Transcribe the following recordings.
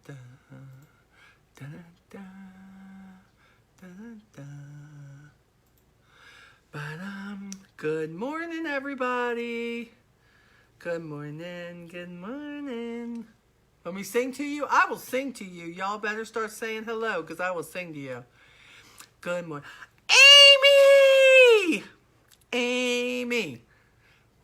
da, da, da, da, da. Good morning, everybody. Good morning, good morning. Let me sing to you. I will sing to you. Y'all better start saying hello, because I will sing to you. Good morning. Amy! Amy!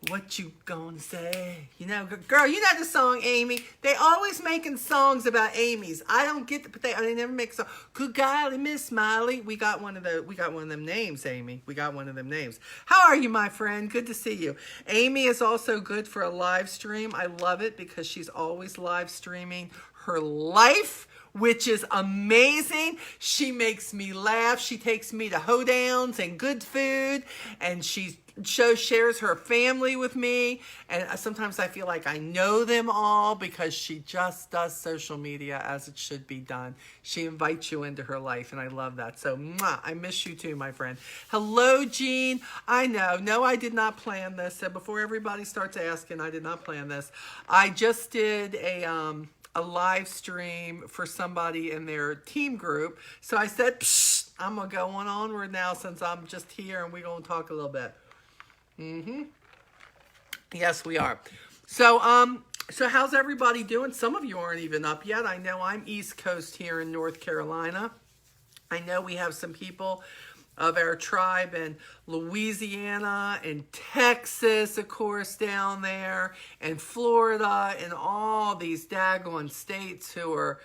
What you gonna say? You know, girl, you know the song, Amy. They always making songs about Amy's. I don't get but they never make songs. Good golly, Miss Smiley. We got one of them names, Amy. We got one of them names. How are you, my friend? Good to see you. Amy is also good for a live stream. I love it because she's always live streaming her life, which is amazing. She makes me laugh. She takes me to hoedowns and good food, and she shares her family with me, and sometimes I feel like I know them all because she just does social media as it should be done. She invites you into her life, and I love that. So mwah, I miss you too, my friend. Hello, Jean. I know. No, I did not plan this. So before everybody starts asking, I did not plan this. I just did a live stream for somebody in their team group. So I said, psh, I'm going to go on Onward now since I'm just here, and we're going to talk a little bit. Yes, we are. So how's everybody doing? Some of you aren't even up yet. I know I'm East Coast here in North Carolina. I know we have some people of our tribe in Louisiana and Texas, of course, down there, and Florida, and all these daggone states who are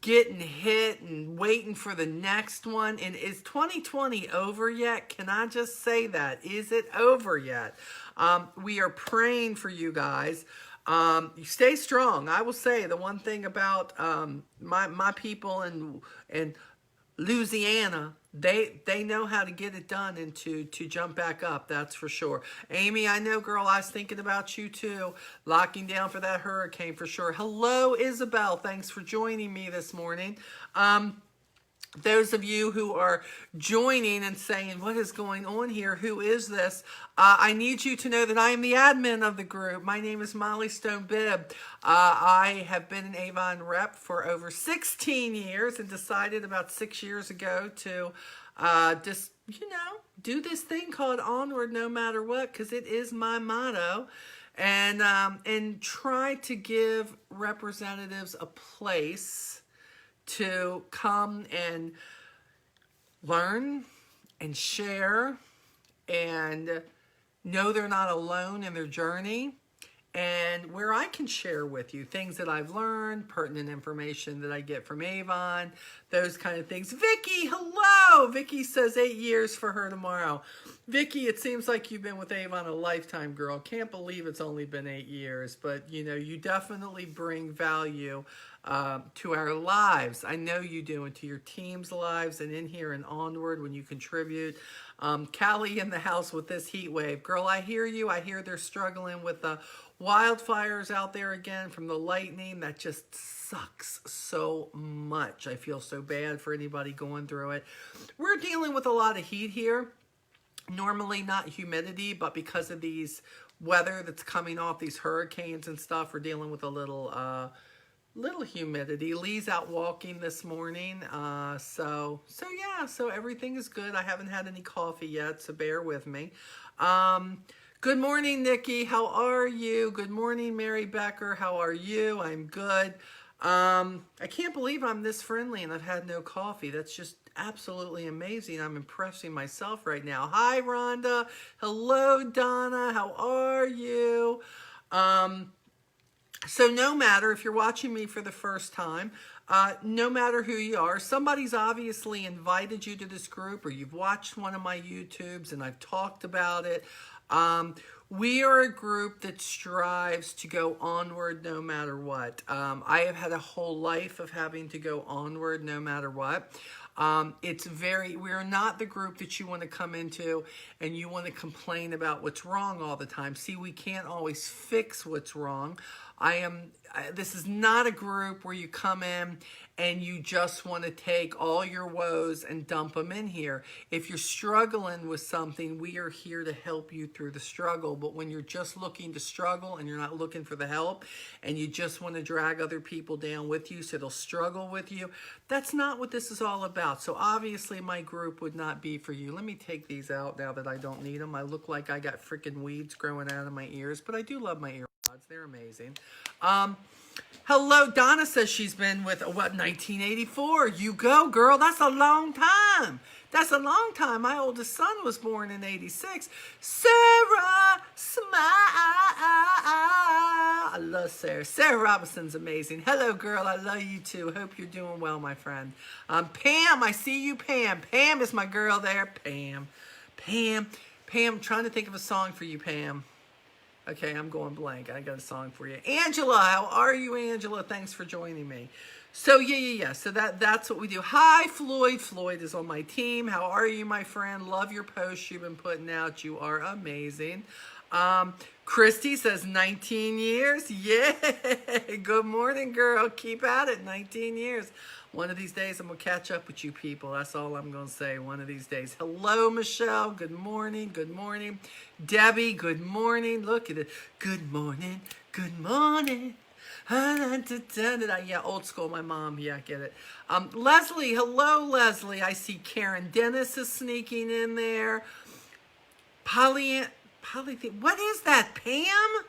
getting hit and waiting for the next one. And is 2020 over yet? Can I just say that? Is it over yet? We are praying for you guys. You stay strong. I will say the one thing about my people in Louisiana, they know how to get it done and to jump back up, that's for sure. Amy, I know, girl, I was thinking about you too, locking down for that hurricane for sure. Hello, Isabel. Thanks for joining me this morning. Those of you who are joining and saying, what is going on here? Who is this? I need you to know that I am the admin of the group. My name is Molly Stone Bibb. I have been an Avon rep for over 16 years and decided about 6 years ago to just, do this thing called Onward no matter what, because it is my motto. And try to give representatives a place to come and learn and share and know they're not alone in their journey, and where I can share with you things that I've learned, pertinent information that I get from Avon, those kind of things. Vicky, hello! Vicky says 8 years for her tomorrow. Vicky, it seems like you've been with Avon a lifetime, girl. Can't believe it's only been 8 years, but you definitely bring value to our lives. I know you do, and to your team's lives, and in here and Onward when you contribute. Callie in the house with this heat wave. Girl, I hear you. I hear they're struggling with the wildfires out there again from the lightning. That just sucks so much. I feel so bad for anybody going through it. We're dealing with a lot of heat here. Normally not humidity, but because of these weather that's coming off, these hurricanes and stuff, we're dealing with a little humidity. Lee's out walking this morning. So everything is good. I haven't had any coffee yet, so bear with me. Good morning, Nikki. How are you? Good morning, Mary Becker. How are you? I'm good. I can't believe I'm this friendly and I've had no coffee. That's just absolutely amazing. I'm impressing myself right now. Hi, Rhonda. Hello, Donna. How are you? So no matter if you're watching me for the first time, no matter who you are, somebody's obviously invited you to this group, or you've watched one of my YouTubes and I've talked about it. We are a group that strives to go onward no matter what. I have had a whole life of having to go onward no matter what. We're not the group that you want to come into and you want to complain about what's wrong all the time. See, we can't always fix what's wrong. This is not a group where you come in and you just want to take all your woes and dump them in here. If you're struggling with something, we are here to help you through the struggle. But when you're just looking to struggle and you're not looking for the help and you just want to drag other people down with you so they'll struggle with you, that's not what this is all about. So obviously my group would not be for you. Let me take these out now that I don't need them. I look like I got freaking weeds growing out of my ears, but I do love my earpods. They're amazing. Hello, Donna says she's been with, 1984. You go, girl. That's a long time. That's a long time. My oldest son was born in 86. Sarah, smile. I love Sarah. Sarah Robinson's amazing. Hello, girl. I love you too. Hope you're doing well, my friend. Pam, I see you, Pam. Pam is my girl there. Pam, I'm trying to think of a song for you, Pam. Okay, I'm going blank. I got a song for you. Angela, how are you, Angela? Thanks for joining me. So, yeah. So that's what we do. Hi, Floyd. Floyd is on my team. How are you, my friend? Love your posts you've been putting out. You are amazing. Christy says 19 years. Yeah. Good morning, girl. Keep at it. 19 years. One of these days, I'm going to catch up with you people. That's all I'm going to say. One of these days. Hello, Michelle. Good morning. Good morning. Debbie, good morning. Look at it. Good morning. Good morning. Yeah, old school. My mom. Yeah, get it. Leslie. Hello, Leslie. I see Karen Dennis is sneaking in there. Polly, what is that, Pam?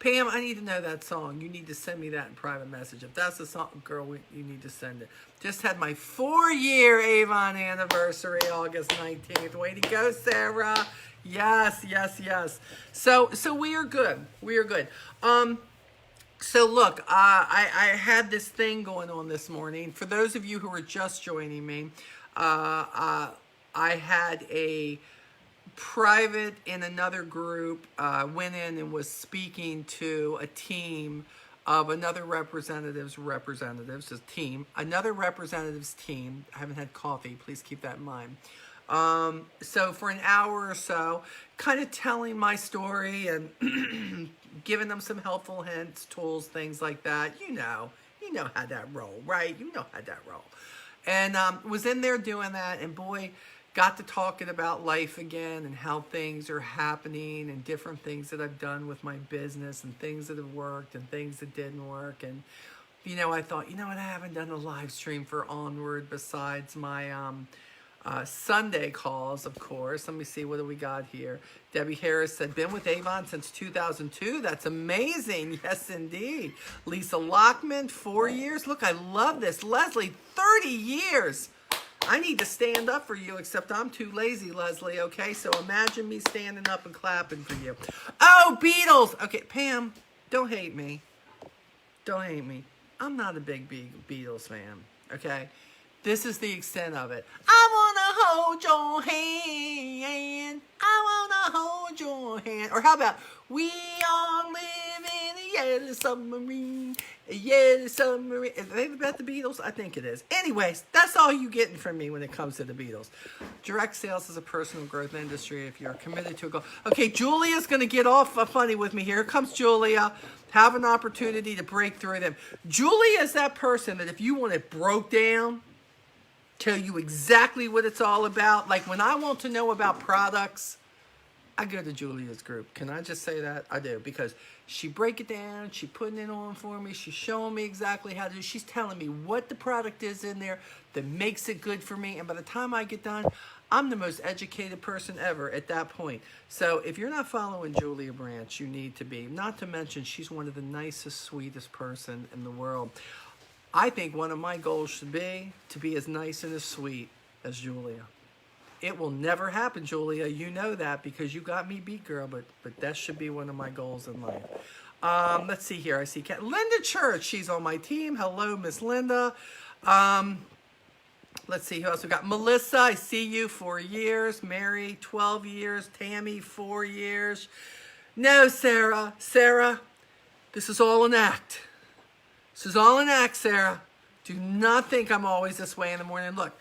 Pam, I need to know that song. You need to send me that in private message. If that's the song, girl, you need to send it. Just had my 4-year Avon anniversary, August 19th. Way to go, Sarah. Yes. So we are good. So look, I had this thing going on this morning. For those of you who are just joining me, I had a private in another group, went in and was speaking to a team of another representative's team. I haven't had coffee, please keep that in mind. So for an hour or so, kind of telling my story and giving them some helpful hints, tools, things like that. You know how that roll, right? You know how that roll. And was in there doing that, and boy, got to talking about life again and how things are happening and different things that I've done with my business and things that have worked and things that didn't work. And, I thought, what, I haven't done a live stream for Onward besides my Sunday calls, of course. Let me see, what do we got here? Debbie Harris said, been with Avon since 2002. That's amazing. Yes, indeed. Lisa Lockman, 4 years. Look, I love this. Leslie, 30 years. I need to stand up for you, except I'm too lazy, Leslie, okay? So imagine me standing up and clapping for you. Oh, Beatles! Okay, Pam, don't hate me. Don't hate me. I'm not a big Beatles fan, okay? This is the extent of it. I want to hold your hand. I want to hold your hand. Or how about, we all live in a yellow submarine. A yellow submarine. Is it about the Beatles? I think it is. Anyways, that's all you getting from me when it comes to the Beatles. Direct sales is a personal growth industry if you're committed to a goal. Okay, Julia's going to get off funny with me here. Here comes Julia. Have an opportunity to break through them. Julia is that person that if you want it broke down, tell you exactly what it's all about. Like when I want to know about products, I go to Julia's group. Can I just say that? I do, because she break it down, she putting it on for me, she's showing me exactly how to do. She's telling me what the product is in there that makes it good for me. And by the time I get done, I'm the most educated person ever at that point. So if you're not following Julia Branch, you need to be. Not to mention, she's one of the nicest, sweetest person in the world. I think one of my goals should be to be as nice and as sweet as Julia. It will never happen, Julia. You know that because you got me beat, girl. But that should be one of my goals in life. Let's see here. I see Linda Church. She's on my team. Hello, Miss Linda. Let's see who else we got. Melissa, I see you, 4 years. Mary, 12 years. Tammy, 4 years. No, Sarah. Sarah, this is all an act. This is all an act, Sarah. Do not think I'm always this way in the morning. Look,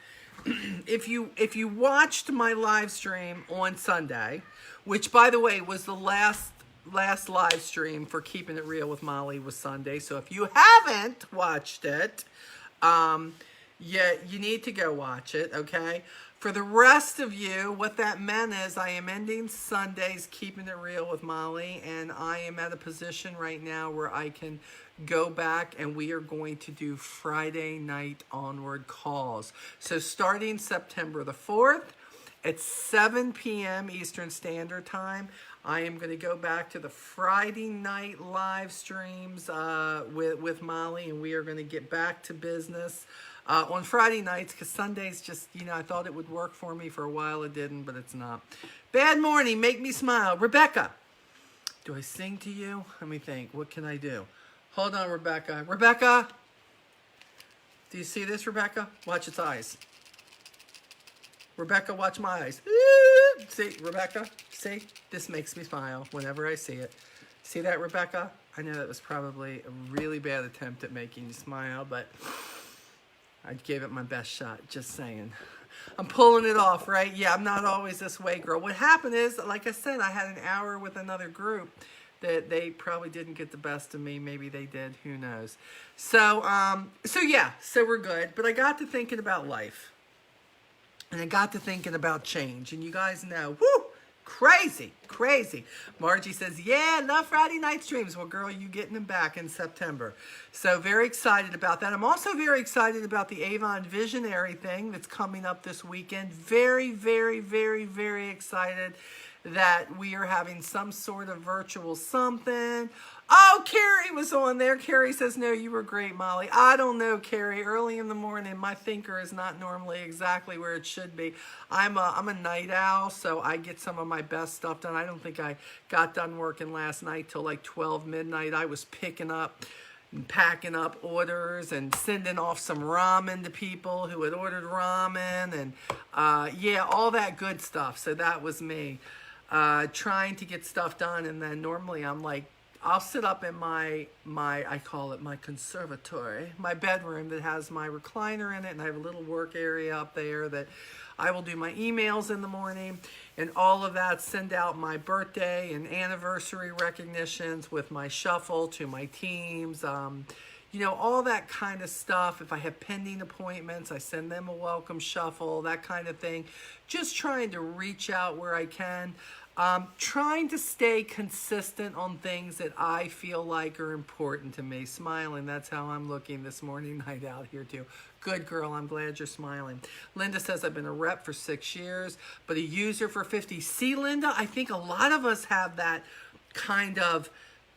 if you watched my live stream on Sunday, which by the way was the last last live stream for Keeping It Real with Molly was Sunday. So if you haven't watched it, you need to go watch it, okay? For the rest of you, what that meant is I am ending Sundays Keeping It Real with Molly, and I am at a position right now where I can go back and we are going to do Friday night Onward calls. So starting September the 4th at 7 p.m. Eastern Standard Time, I am going to go back to the Friday night live streams with Molly, and we are going to get back to business on Friday nights, because Sundays just, I thought it would work for me for a while. It didn't, but it's not. Bad morning, make me smile. Rebecca, do I sing to you? Let me think. What can I do? Hold on, Rebecca. Rebecca, do you see this, Rebecca? Watch its eyes. Rebecca, watch my eyes. See, Rebecca, see? This makes me smile whenever I see it. See that, Rebecca? I know that was probably a really bad attempt at making you smile, but I gave it my best shot, just saying. I'm pulling it off, right? Yeah, I'm not always this way, girl. What happened is, like I said, I had an hour with another group that they probably didn't get the best of me. Maybe they did. Who knows? So we're good. But I got to thinking about life. And I got to thinking about change. And you guys know, whoo, crazy. Margie says, yeah, love Friday night streams. Well, girl, you getting them back in September. So very excited about that. I'm also very excited about the Avon Visionary thing that's coming up this weekend. Very, very, very, very excited that we are having some sort of virtual something. Oh, Carrie was on there. Carrie says, no, you were great, Molly. I don't know, Carrie. Early in the morning, my thinker is not normally exactly where it should be. I'm a night owl, so I get some of my best stuff done. I don't think I got done working last night till like 12 midnight. I was picking up and packing up orders and sending off some ramen to people who had ordered ramen and, all that good stuff. So that was me trying to get stuff done. And then normally I'm like, I'll sit up in my I call it my conservatory, my bedroom that has my recliner in it, and I have a little work area up there that I will do my emails in the morning and all of that, send out my birthday and anniversary recognitions with my shuffle to my teams, all that kind of stuff. If I have pending appointments, I send them a welcome shuffle, that kind of thing. Just trying to reach out where I can. Trying to stay consistent on things that I feel like are important to me. Smiling, that's how I'm looking this morning night out here too. Good girl, I'm glad you're smiling. Linda says, I've been a rep for 6 years, but a user for 50. See, Linda, I think a lot of us have that kind of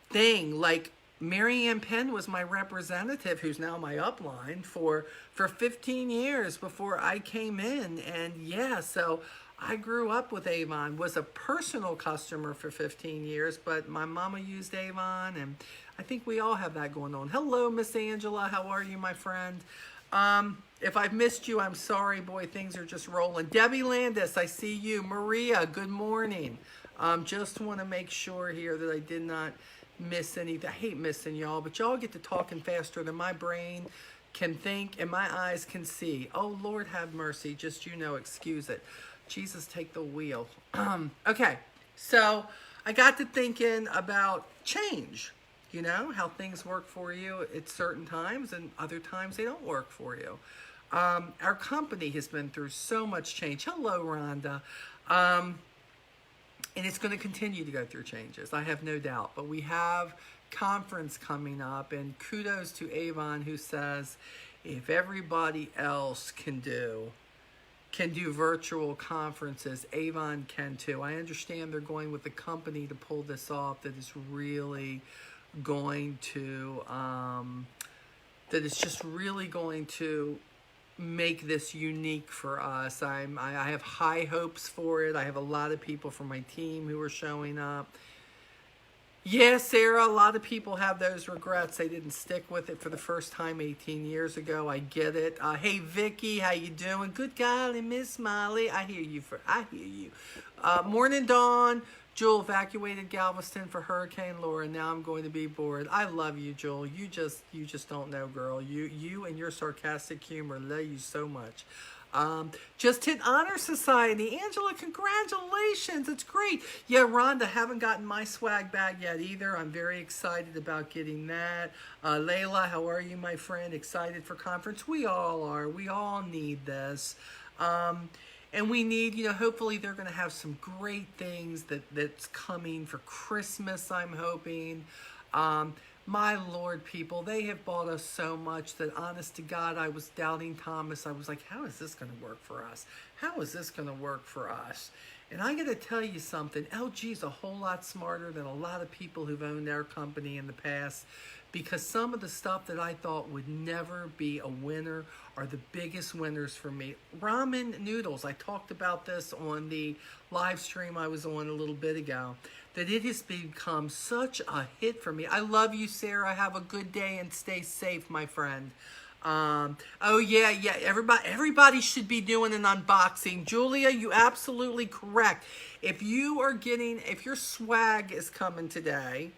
thing. Like Mary Ann Penn was my representative, who's now my upline, for 15 years before I came in. And so I grew up with Avon, was a personal customer for 15 years, but my mama used Avon, and I think we all have that going on. Hello, Miss Angela. How are you, my friend? If I've missed you, I'm sorry. Boy, things are just rolling. Debbie Landis, I see you. Maria, good morning. Just want to make sure here that I did not miss anything. I hate missing y'all, but y'all get to talking faster than my brain can think and my eyes can see. Oh, Lord have mercy. Just, excuse it. Jesus, take the wheel. Okay, so I got to thinking about change, how things work for you at certain times and other times they don't work for you. Our company has been through so much change. Hello, Rhonda. And it's going to continue to go through changes, I have no doubt. But we have conference coming up, and kudos to Avon, who says if everybody else can do virtual conferences, Avon can too. I understand they're going with the company to pull this off that is really going to, that is just really going to make this unique for us. I have high hopes for it. I have a lot of people from my team who are showing up. Yeah, Sarah, a lot of people have those regrets. They didn't stick with it for the first time 18 years ago. I get it. Hey, Vicky, how you doing? Good golly, Miss Molly. I hear you. Morning, Dawn. Jewel evacuated Galveston for Hurricane Laura. Now I'm going to be bored. I love you, Jewel. You just don't know, girl. You and your sarcastic humor love you so much. Just hit Honor Society. Angela, congratulations. It's great. Yeah, Rhonda, haven't gotten my swag bag yet either. I'm very excited about getting that. Layla, how are you, my friend? Excited for conference? We all are. We all need this. And we need, hopefully they're going to have some great things that's coming for Christmas, I'm hoping. My Lord, people, they have bought us so much that, honest to God, I was doubting Thomas. I was like, how is this going to work for us? How is this going to work for us? And I got to tell you something. LG's a whole lot smarter than a lot of people who've owned their company in the past, because some of the stuff that I thought would never be a winner are the biggest winners for me. Ramen noodles. I talked about this on the live stream I was on a little bit ago, that it has become such a hit for me. I love you, Sarah. Have a good day and stay safe, my friend. Oh yeah, everybody should be doing an unboxing. Julia, you absolutely correct. If your swag is coming today,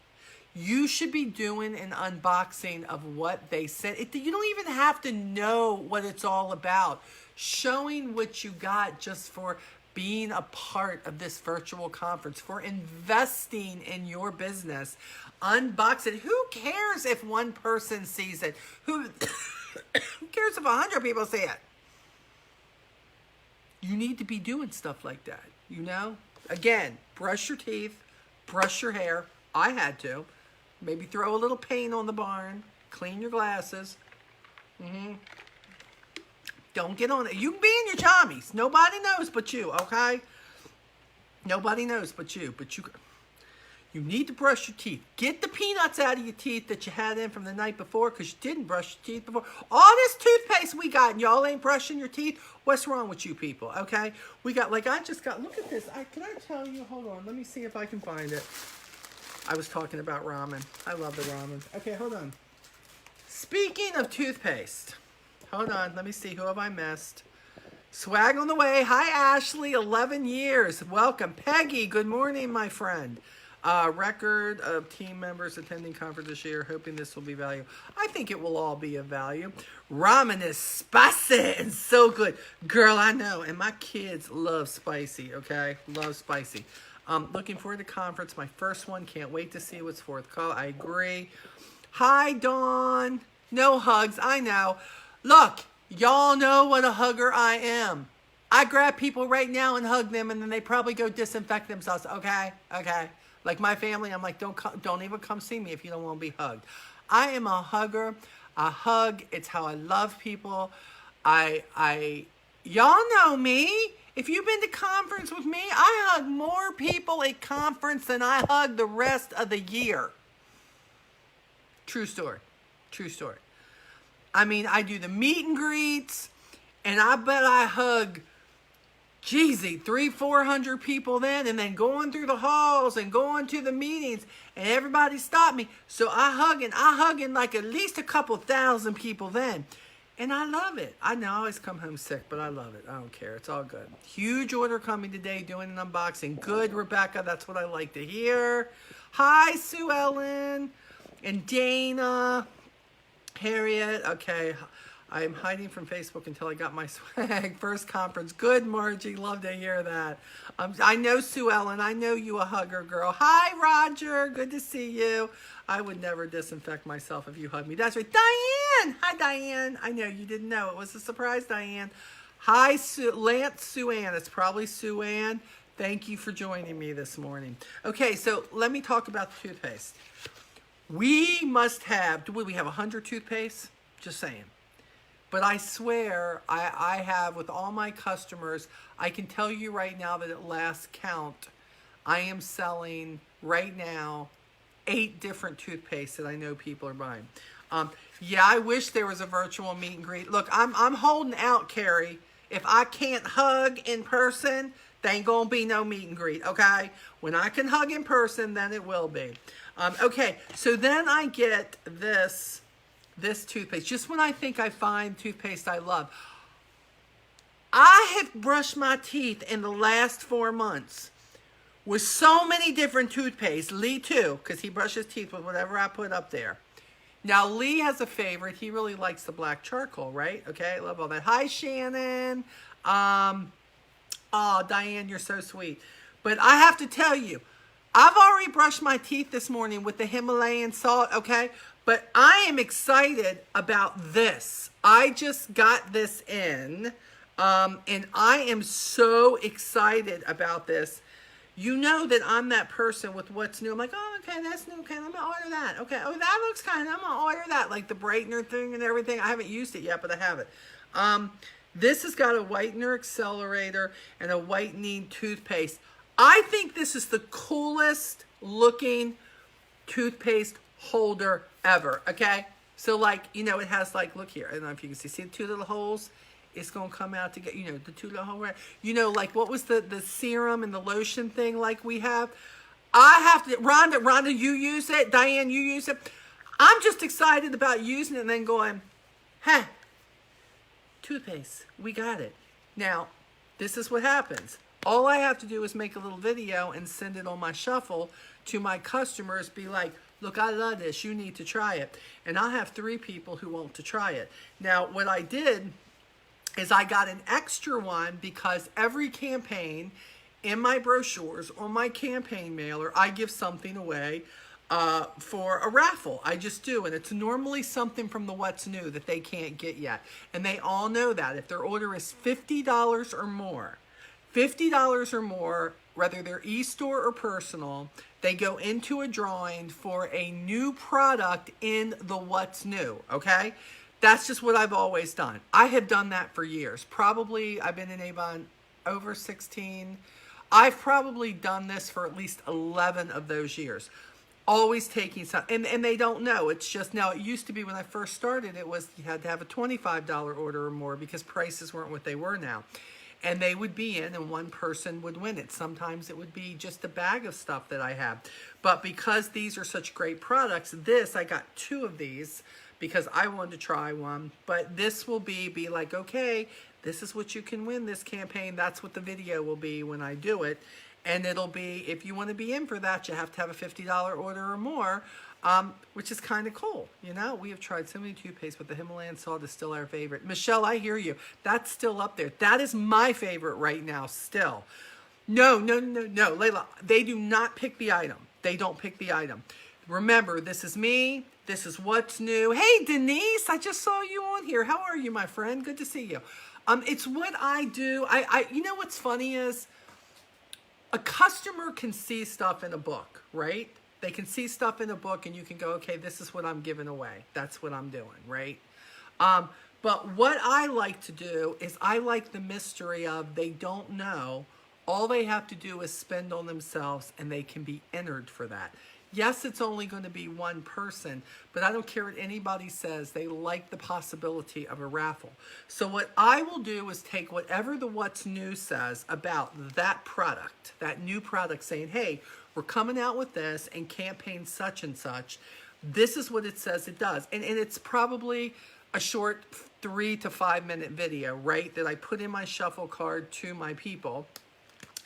you should be doing an unboxing of what they sent. You don't even have to know what it's all about. Showing what you got just for being a part of this virtual conference, for investing in your business. Unbox it. Who cares if one person sees it? Who cares if 100 people see it? You need to be doing stuff like that, Again, brush your teeth, brush your hair. I had to. Maybe throw a little paint on the barn. Clean your glasses. Don't get on it. You can be in your jammies. Nobody knows but you, okay? Nobody knows but you. But you need to brush your teeth. Get the peanuts out of your teeth that you had in from the night before, because you didn't brush your teeth before. All this toothpaste we got and y'all ain't brushing your teeth. What's wrong with you people, okay? We got, look at this. Can I tell you? Hold on. Let me see if I can find it. I was talking about ramen. I love the ramen. Okay, hold on. Speaking of toothpaste, hold on. Let me see. Who have I missed? Swag on the way. Hi, Ashley. 11 years. Welcome. Peggy, good morning, my friend. Record of team members attending conference this year. Hoping this will be value. I think it will all be of value. Ramen is spicy and so good. Girl, I know. And my kids love spicy, okay? Love spicy. Looking forward to conference. My first one. Can't wait to see what's forthcoming. I agree. Hi, Dawn. No hugs. I know. Look, y'all know what a hugger I am. I grab people right now and hug them, and then they probably go disinfect themselves. Okay? Okay. Like my family, I'm like, don't even come see me if you don't want to be hugged. I am a hugger. I hug. It's how I love people. Y'all know me. If you've been to conference with me, I hug more people at conference than I hug the rest of the year. True story. True story. I mean, I do the meet and greets, and I bet I hug, 300-400 people then, and then going through the halls and going to the meetings, and everybody stopped me. So I hugging like at least a couple thousand people then. And I love it. I know I always come home sick, but I love it. I don't care. It's all good. Huge order coming today, doing an unboxing. Good, Rebecca. That's what I like to hear. Hi, Sue Ellen and Dana. Harriet. Okay. I'm hiding from Facebook until I got my swag. First conference. Good, Margie. Love to hear that. I know Sue Ellen. I know you a hugger, girl. Hi, Roger. Good to see you. I would never disinfect myself if you hug me. That's right. Diane. Hi, Diane. I know you didn't know. It was a surprise, Diane. Hi, Lance Sue Ann. It's probably Sue Ann. Thank you for joining me this morning. Okay, so let me talk about the toothpaste. We must have, do we have 100 toothpaste? Just saying. But I swear, I have, with all my customers, I can tell you right now that at last count, I am selling right now 8 different toothpastes that I know people are buying. Yeah, I wish there was a virtual meet and greet. Look, I'm holding out, Carrie. If I can't hug in person, there ain't gonna be no meet and greet, okay? When I can hug in person, then it will be. Okay, so then I get this toothpaste. Just when I think I find toothpaste I love. I have brushed my teeth in the last 4 months with so many different toothpaste. Lee too, because he brushes teeth with whatever I put up there. Now, Lee has a favorite. He really likes the black charcoal, right? Okay, I love all that. Hi, Shannon. Oh, Diane, you're so sweet. But I have to tell you, I've already brushed my teeth this morning with the Himalayan salt, okay? But I am excited about this. I just got this in, and I am so excited about this. You know that I'm that person with what's new. I'm like, oh, okay, that's new. Okay, I'm going to order that. Okay, oh, that looks kind of, I'm going to order that. Like the brightener thing and everything. I haven't used it yet, but I have it. This has got a whitener accelerator and a whitening toothpaste. I think this is the coolest looking toothpaste holder ever, okay? So like, you know, it has like, look here. I don't know if you can see the two little holes? It's going to come out to get, you know, the two little holes. You know, like what was the serum and the lotion thing like we have? I have to, Rhonda, you use it. Diane, you use it. I'm just excited about using it and then going, hey, toothpaste, we got it. Now, this is what happens. All I have to do is make a little video and send it on my shuffle to my customers, be like, look, I love this, you need to try it. And I'll have 3 people who want to try it. Now, what I did is I got an extra one because every campaign in my brochures or my campaign mailer, I give something away for a raffle. I just do. And it's normally something from the What's New that they can't get yet. And they all know that. If their order is $50 or more, $50 or more, whether they're e-store or personal, they go into a drawing for a new product in the What's New, okay? That's just what I've always done. I have done that for years. Probably, I've been in Avon over 16. I've probably done this for at least 11 of those years. Always taking some, and they don't know. It's just, now it used to be when I first started, it was, you had to have a $25 order or more because prices weren't what they were now. And they would be in and one person would win it. Sometimes it would be just a bag of stuff that I have. But because these are such great products, I got 2 of these because I wanted to try one. But this will be like, okay, this is what you can win this campaign. That's what the video will be when I do it. And it'll be, if you want to be in for that, you have to have a $50 order or more, which is kind of cool. You know, we have tried so many toothpaste, but the Himalayan salt is still our favorite. Michelle, I hear you. That's still up there. That is my favorite right now still. No, Layla, they do not pick the item. They don't pick the item. Remember, this is me. This is What's New. Hey, Denise, I just saw you on here. How are you, my friend? Good to see you. It's what I do. You know what's funny is, a customer can see stuff in a book, right? They can see stuff in a book and you can go, okay, this is what I'm giving away. That's what I'm doing, right? But what I like to do is I like the mystery of they don't know. All they have to do is spend on themselves and they can be entered for that. Yes, it's only going to be one person, but I don't care what anybody says. They like the possibility of a raffle. So what I will do is take whatever the What's New says about that product, that new product, saying, hey, we're coming out with this and campaign such and such. This is what it says it does. And it's probably a short 3 to 5 minute video, right, that I put in my shuffle card to my people.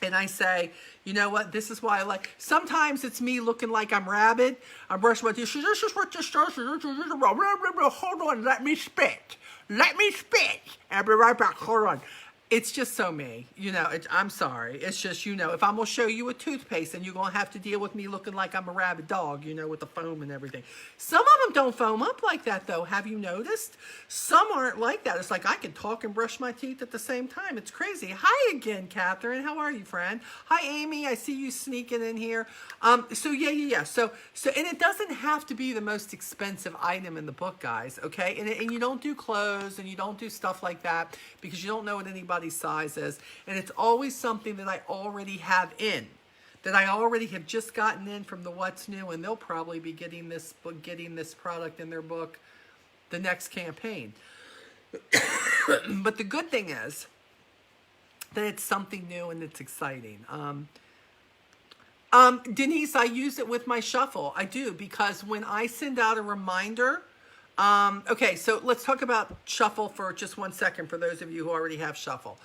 And I say, you know what, this is why I like, sometimes it's me looking like I'm rabid. I'm brushing my teeth. This is what this does. Hold on, let me spit. Let me spit. I'll be right back. Hold on. It's just so me, you know, I'm sorry. It's just, you know, if I'm going to show you a toothpaste and you're going to have to deal with me looking like I'm a rabid dog, you know, with the foam and everything. Some of them don't foam up like that, though. Have you noticed? Some aren't like that. It's like I can talk and brush my teeth at the same time. It's crazy. Hi again, Catherine. How are you, friend? Hi, Amy. I see you sneaking in here. So, yeah. So, and it doesn't have to be the most expensive item in the book, guys, okay? And you don't do clothes and you don't do stuff like that because you don't know what anybody size is, and it's always something that I already have in, that I already have just gotten in from the What's New, and they'll probably be getting this product in their book the next campaign. But the good thing is that it's something new and it's exciting. Denise, I use it with my shuffle. I do, because when I send out a reminder, okay, so let's talk about Shuffle for just 1 second for those of you who already have Shuffle.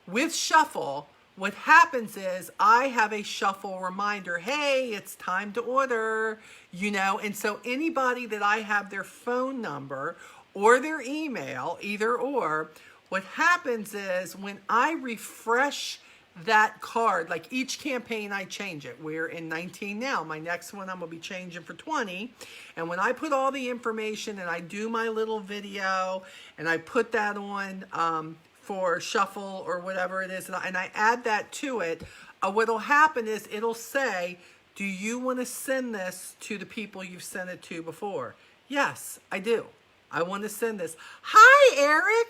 With Shuffle, What happens is I have a shuffle reminder. Hey, it's time to order, you know. And so anybody that I have their phone number or their email, either or, what happens is when I refresh that card, like each campaign I change it. We're in 19 now. My next one I'm going to be changing for 20. And when I put all the information and I do my little video and I put that on for shuffle or whatever it is, and I add that to it, what'll happen is it'll say, do you want to send this to the people you've sent it to before? Yes, I do. I want to send this. Hi, Eric.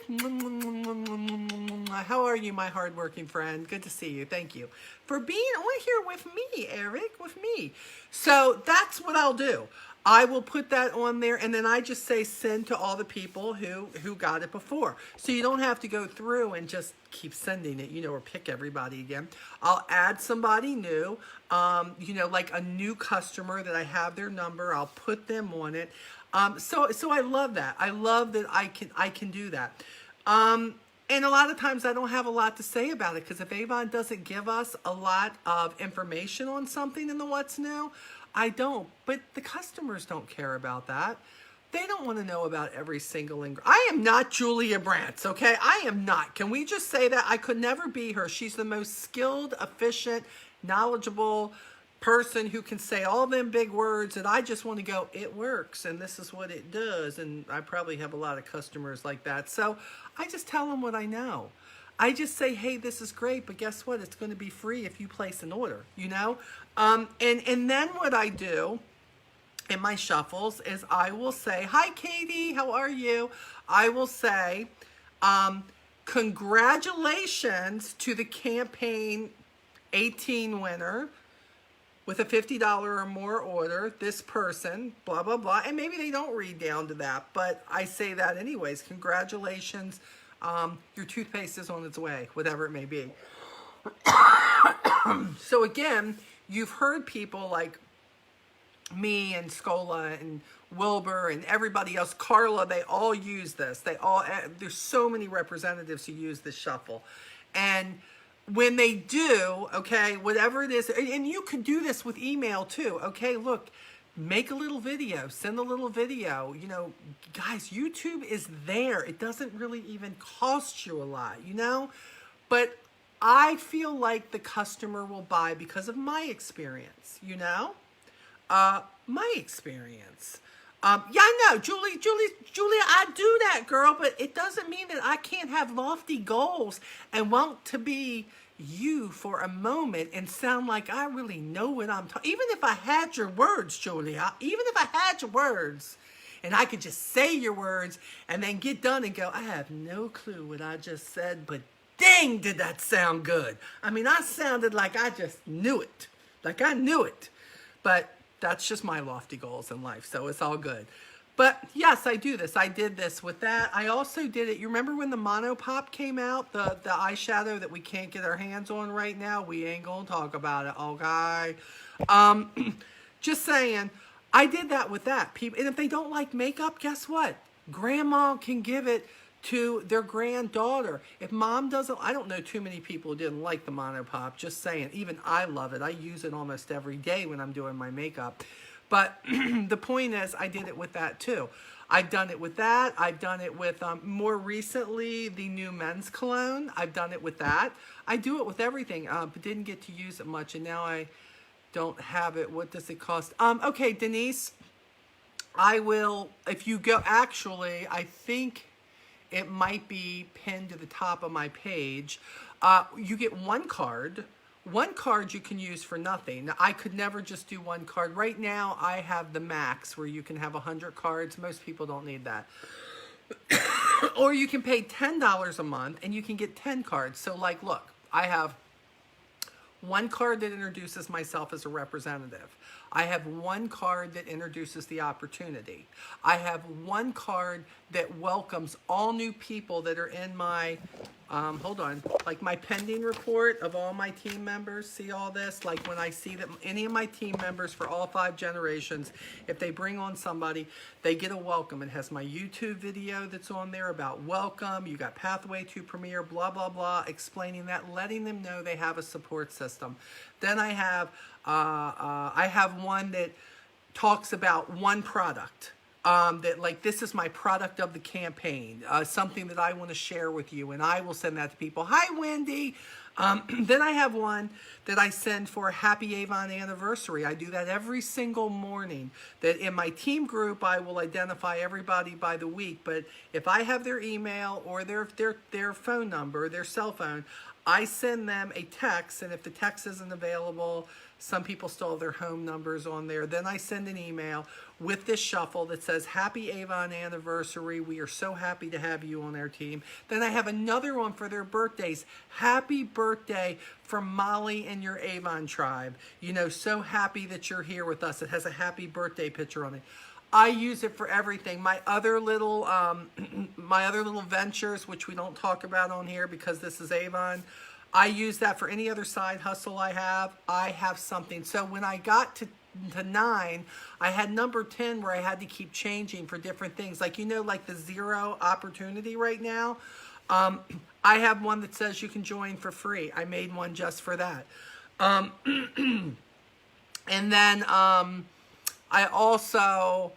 How are you, my hardworking friend? Good to see you. Thank you for being on here with me, Eric, with me. So that's what I'll do. I will put that on there, and then I just say send to all the people who got it before. So you don't have to go through and just keep sending it, you know, or pick everybody again. I'll add somebody new, you know, like a new customer that I have their number. I'll put them on it. So I love that. I love that I can do that. And a lot of times I don't have a lot to say about it, because if Avon doesn't give us a lot of information on something in the What's New, I don't. But the customers don't care about that. They don't want to know about every single ingredient. I am not Julia Brantz, okay? I am not. Can we just say that? I could never be her. She's the most skilled, efficient, knowledgeable person who can say all them big words, and I just want to go, it works, and this is what it does. And I probably have a lot of customers like that. So I just tell them what I know. I just say, hey, this is great, but guess what? It's going to be free if you place an order, you know? And then what I do in my shuffles is I will say, hi, Katie, how are you? I will say, congratulations to the campaign 18 winner with a $50 or more order, this person, blah, blah, blah. And maybe they don't read down to that, but I say that anyways. Congratulations. Your toothpaste is on its way, whatever it may be. So again, you've heard people like me and Scola and Wilbur and everybody else, Carla, they all use this. There's so many representatives who use this shuffle. And when they do, okay, whatever it is, and you can do this with email too, okay, look, make a little video, send a little video, you know, guys, YouTube is there. It doesn't really even cost you a lot, you know, but I feel like the customer will buy because of my experience, you know, my experience. Yeah, I know, Julia, I do that, girl, but it doesn't mean that I can't have lofty goals and want to be you for a moment and sound like I really know what I'm talking. Even if I had your words, Julia, even if I had your words and I could just say your words and then get done and go, I have no clue what I just said, but dang, did that sound good. I mean, I sounded like I just knew it, like I knew it, but that's just my lofty goals in life, so it's all good. But yes, I do this. I did this with that. I also did it. You remember when the Mono Pop came out, the eyeshadow that we can't get our hands on right now? We ain't gonna talk about it, okay? Just saying, I did that with that. People, and if they don't like makeup, guess what? Grandma can give it to their granddaughter. If mom doesn't, I don't know too many people who didn't like the Mono Pop, just saying. Even I love it. I use it almost every day when I'm doing my makeup. But the point is, I did it with that too. I've done it with that. I've done it with, more recently, the new men's cologne. I've done it with that. I do it with everything, but didn't get to use it much, and now I don't have it. What does it cost? Okay, Denise, I will, if you go, actually, I think it might be pinned to the top of my page. You get one card. One card you can use for nothing. Now, I could never just do one card. Right now, I have the max where you can have 100 cards. Most people don't need that. Or you can pay $10 a month and you can get 10 cards. So like, look, I have one card that introduces myself as a representative. I have one card that introduces the opportunity. I have one card that welcomes all new people that are in my, hold on, like my pending report of all my team members. See all this? Like when I see that any of my team members for all 5 generations, if they bring on somebody, they get a welcome. It has my YouTube video that's on there about welcome. You got Pathway to Premier, blah, blah, blah, explaining that, letting them know they have a support system. Then I have one that talks about one product. That like, this is my product of the campaign, something that I want to share with you, and I will send that to people. Hi, Wendy. Then I have one that I send for a Happy Avon anniversary. I do that every single morning. That in my team group, I will identify everybody by the week. But if I have their email or their phone number, their cell phone, I send them a text, and if the text isn't available, some people still have their home numbers on there. Then I send an email with this shuffle that says, Happy Avon Anniversary. We are so happy to have you on our team. Then I have another one for their birthdays. Happy birthday from Molly and your Avon tribe. You know, so happy that you're here with us. It has a happy birthday picture on it. I use it for everything. My other little ventures, which we don't talk about on here because this is Avon, I use that for any other side hustle I have something. So when I got to 9, I had number 10 where I had to keep changing for different things. Like, you know, like the 0 opportunity right now. I have one that says you can join for free. I made one just for that. And then I also,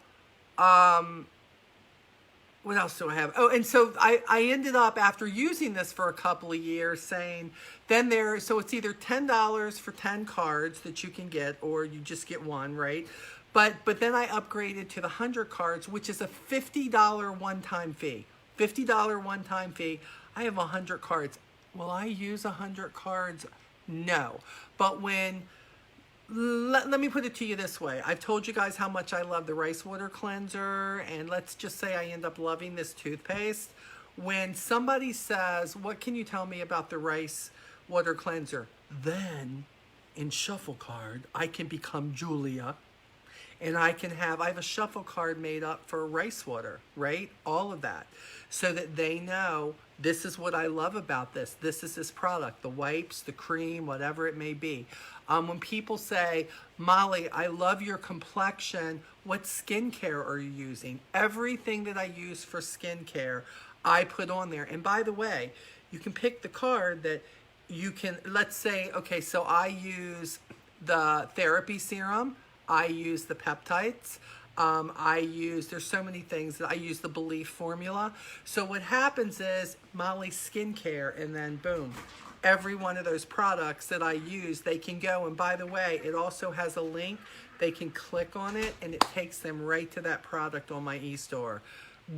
what else do I have? Oh, and so I ended up, after using this for a couple of years, saying, so it's either $10 for 10 cards that you can get, or you just get one, right? But then I upgraded to the 100 cards, which is a $50 one-time fee. $50 one-time fee. I have 100 cards. Will I use 100 cards? No. But let me put it to you this way. I've told you guys how much I love the rice water cleanser, and let's just say I end up loving this toothpaste. When somebody says, what can you tell me about the rice water cleanser? Then in shuffle card, I can become Julia, and I have a shuffle card made up for rice water, right? All of that. So that they know, this is what I love about this. This is this product, the wipes, the cream, whatever it may be. When people say, Molly, I love your complexion, what skincare are you using? Everything that I use for skincare, I put on there. And by the way, you can pick the card that you can, let's say, okay, so I use the therapy serum, I use the peptides, there's so many things that I use the Belief formula. So what happens is Molly's skincare, and then boom, every one of those products that I use, they can go. And by the way, it also has a link. They can click on it and it takes them right to that product on my e-store.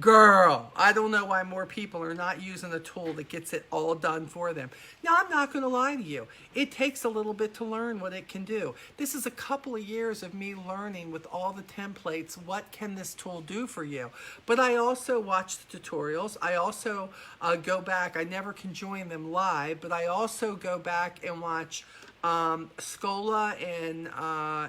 Girl, I don't know why more people are not using a tool that gets it all done for them. Now, I'm not going to lie to you. It takes a little bit to learn what it can do. This is a couple of years of me learning with all the templates, what can this tool do for you? But I also watch the tutorials. I also go back. I never can join them live, but I also go back and watch Scola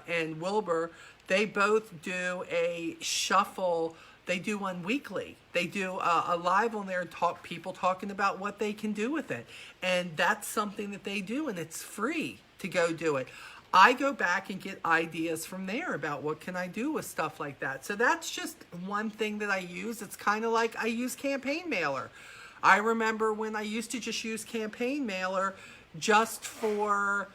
and Wilbur. They both do a shuffle. They do one weekly. They do a live on there, people talking about what they can do with it. And that's something that they do, and it's free to go do it. I go back and get ideas from there about what can I do with stuff like that. So that's just one thing that I use. It's kind of like I use Campaign Mailer. I remember when I used to just use Campaign Mailer just for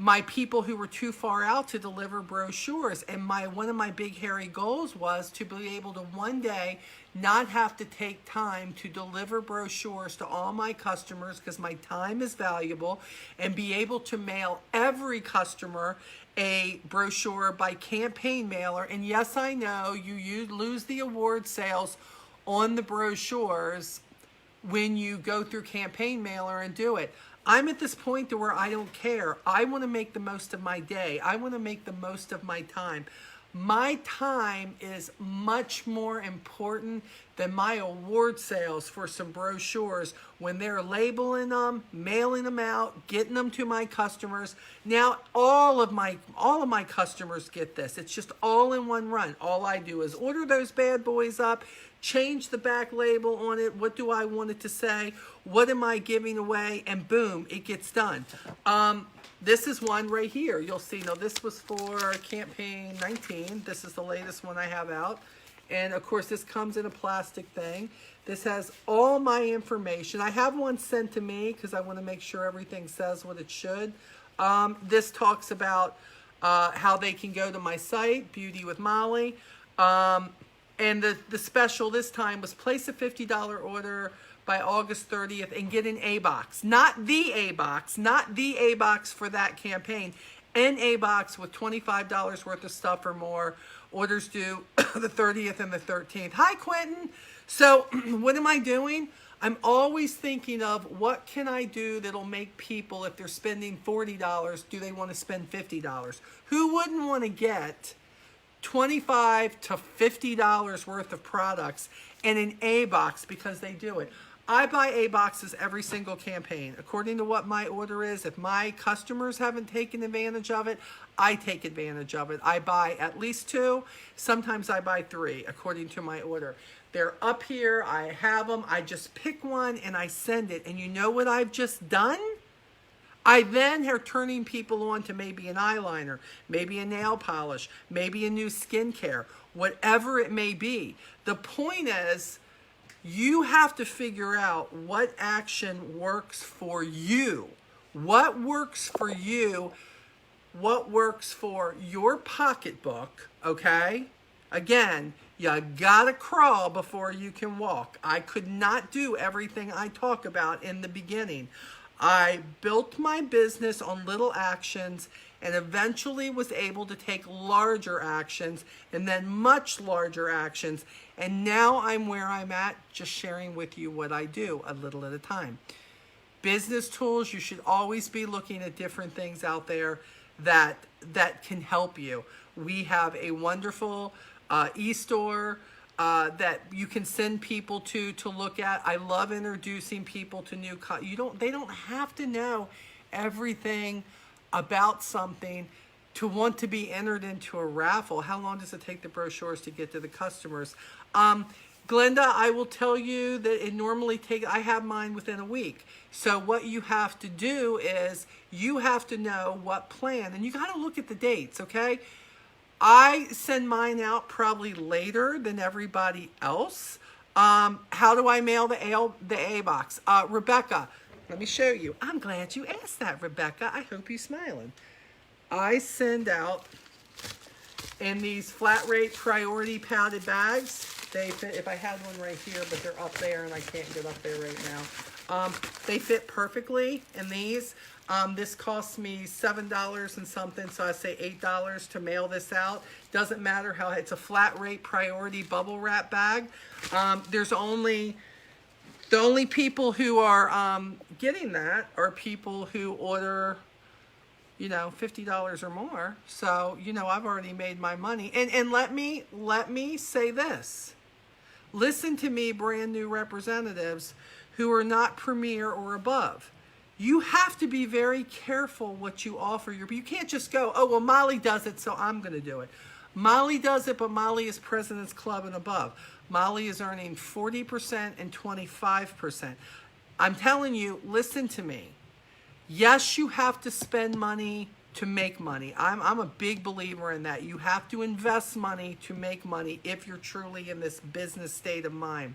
my people who were too far out to deliver brochures. And one of my big hairy goals was to be able to one day not have to take time to deliver brochures to all my customers, because my time is valuable, and be able to mail every customer a brochure by Campaign Mailer. And yes, I know you lose the award sales on the brochures when you go through Campaign Mailer and do it. I'm at this point to where I don't care. I want to make the most of my day. I want to make the most of my time. My time is much more important than my award sales for some brochures when they're labeling them, mailing them out, getting them to my customers. Now all of my customers get this. It's just all in one run. All I do is order those bad boys up, change the back label on it. What do I want it to say? What am I giving away? And boom, it gets done. This is one right here. You'll see. Now, this was for campaign 19. This is the latest one I have out. And, of course, this comes in a plastic thing. This has all my information. I have one sent to me because I want to make sure everything says what it should. This talks about how they can go to my site, Beauty with Molly. And the special this time was place a $50 order by August 30th and get an A box. Not the A box, not the A box for that campaign. An A box with $25 worth of stuff or more. Orders due the 30th and the 13th. Hi, Quentin. So what am I doing? I'm always thinking of what can I do that'll make people, if they're spending $40, do they want to spend $50? Who wouldn't want to get $25 to $50 worth of products in an A box because they do it? I buy A boxes every single campaign. According to what my order is, if my customers haven't taken advantage of it, I take advantage of it. I buy at least 2. Sometimes I buy 3, according to my order. They're up here. I have them. I just pick one and I send it. And you know what I've just done? I then are turning people on to maybe an eyeliner, maybe a nail polish, maybe a new skincare, whatever it may be. The point is, you have to figure out what action works for you. What works for you? What works for your pocketbook, okay? Again, you gotta crawl before you can walk. I could not do everything I talk about in the beginning. I built my business on little actions and eventually was able to take larger actions and then much larger actions. And now I'm where I'm at, just sharing with you what I do a little at a time. Business tools, you should always be looking at different things out there that can help you. We have a wonderful e-store that you can send people to look at. I love introducing people to new they don't have to know everything about something to want to be entered into a raffle. How long does it take the brochures to get to the customers? Glenda, I will tell you that it normally I have mine within a week. So what you have to do is you have to know what plan, and you got to look at the dates, okay? I send mine out probably later than everybody else. How do I mail the A box? Rebecca, let me show you. I'm glad you asked that, Rebecca. I hope you're smiling. I send out in these flat rate priority padded bags. They fit, if I had one right here, but they're up there and I can't get up there right now. They fit perfectly in these. This costs me $7 and something, so I say $8 to mail this out. Doesn't matter how, it's a flat rate priority bubble wrap bag. The only people who are getting that are people who order, $50 or more. So, I've already made my money. And let me say this. Listen to me, brand new representatives who are not premier or above. You have to be very careful what you offer. You can't just go, oh, well, Molly does it, so I'm going to do it. Molly does it, but Molly is President's Club and above. Molly is earning 40% and 25%. I'm telling you, listen to me. Yes, you have to spend money to make money. I'm a big believer in that. You have to invest money to make money if you're truly in this business state of mind.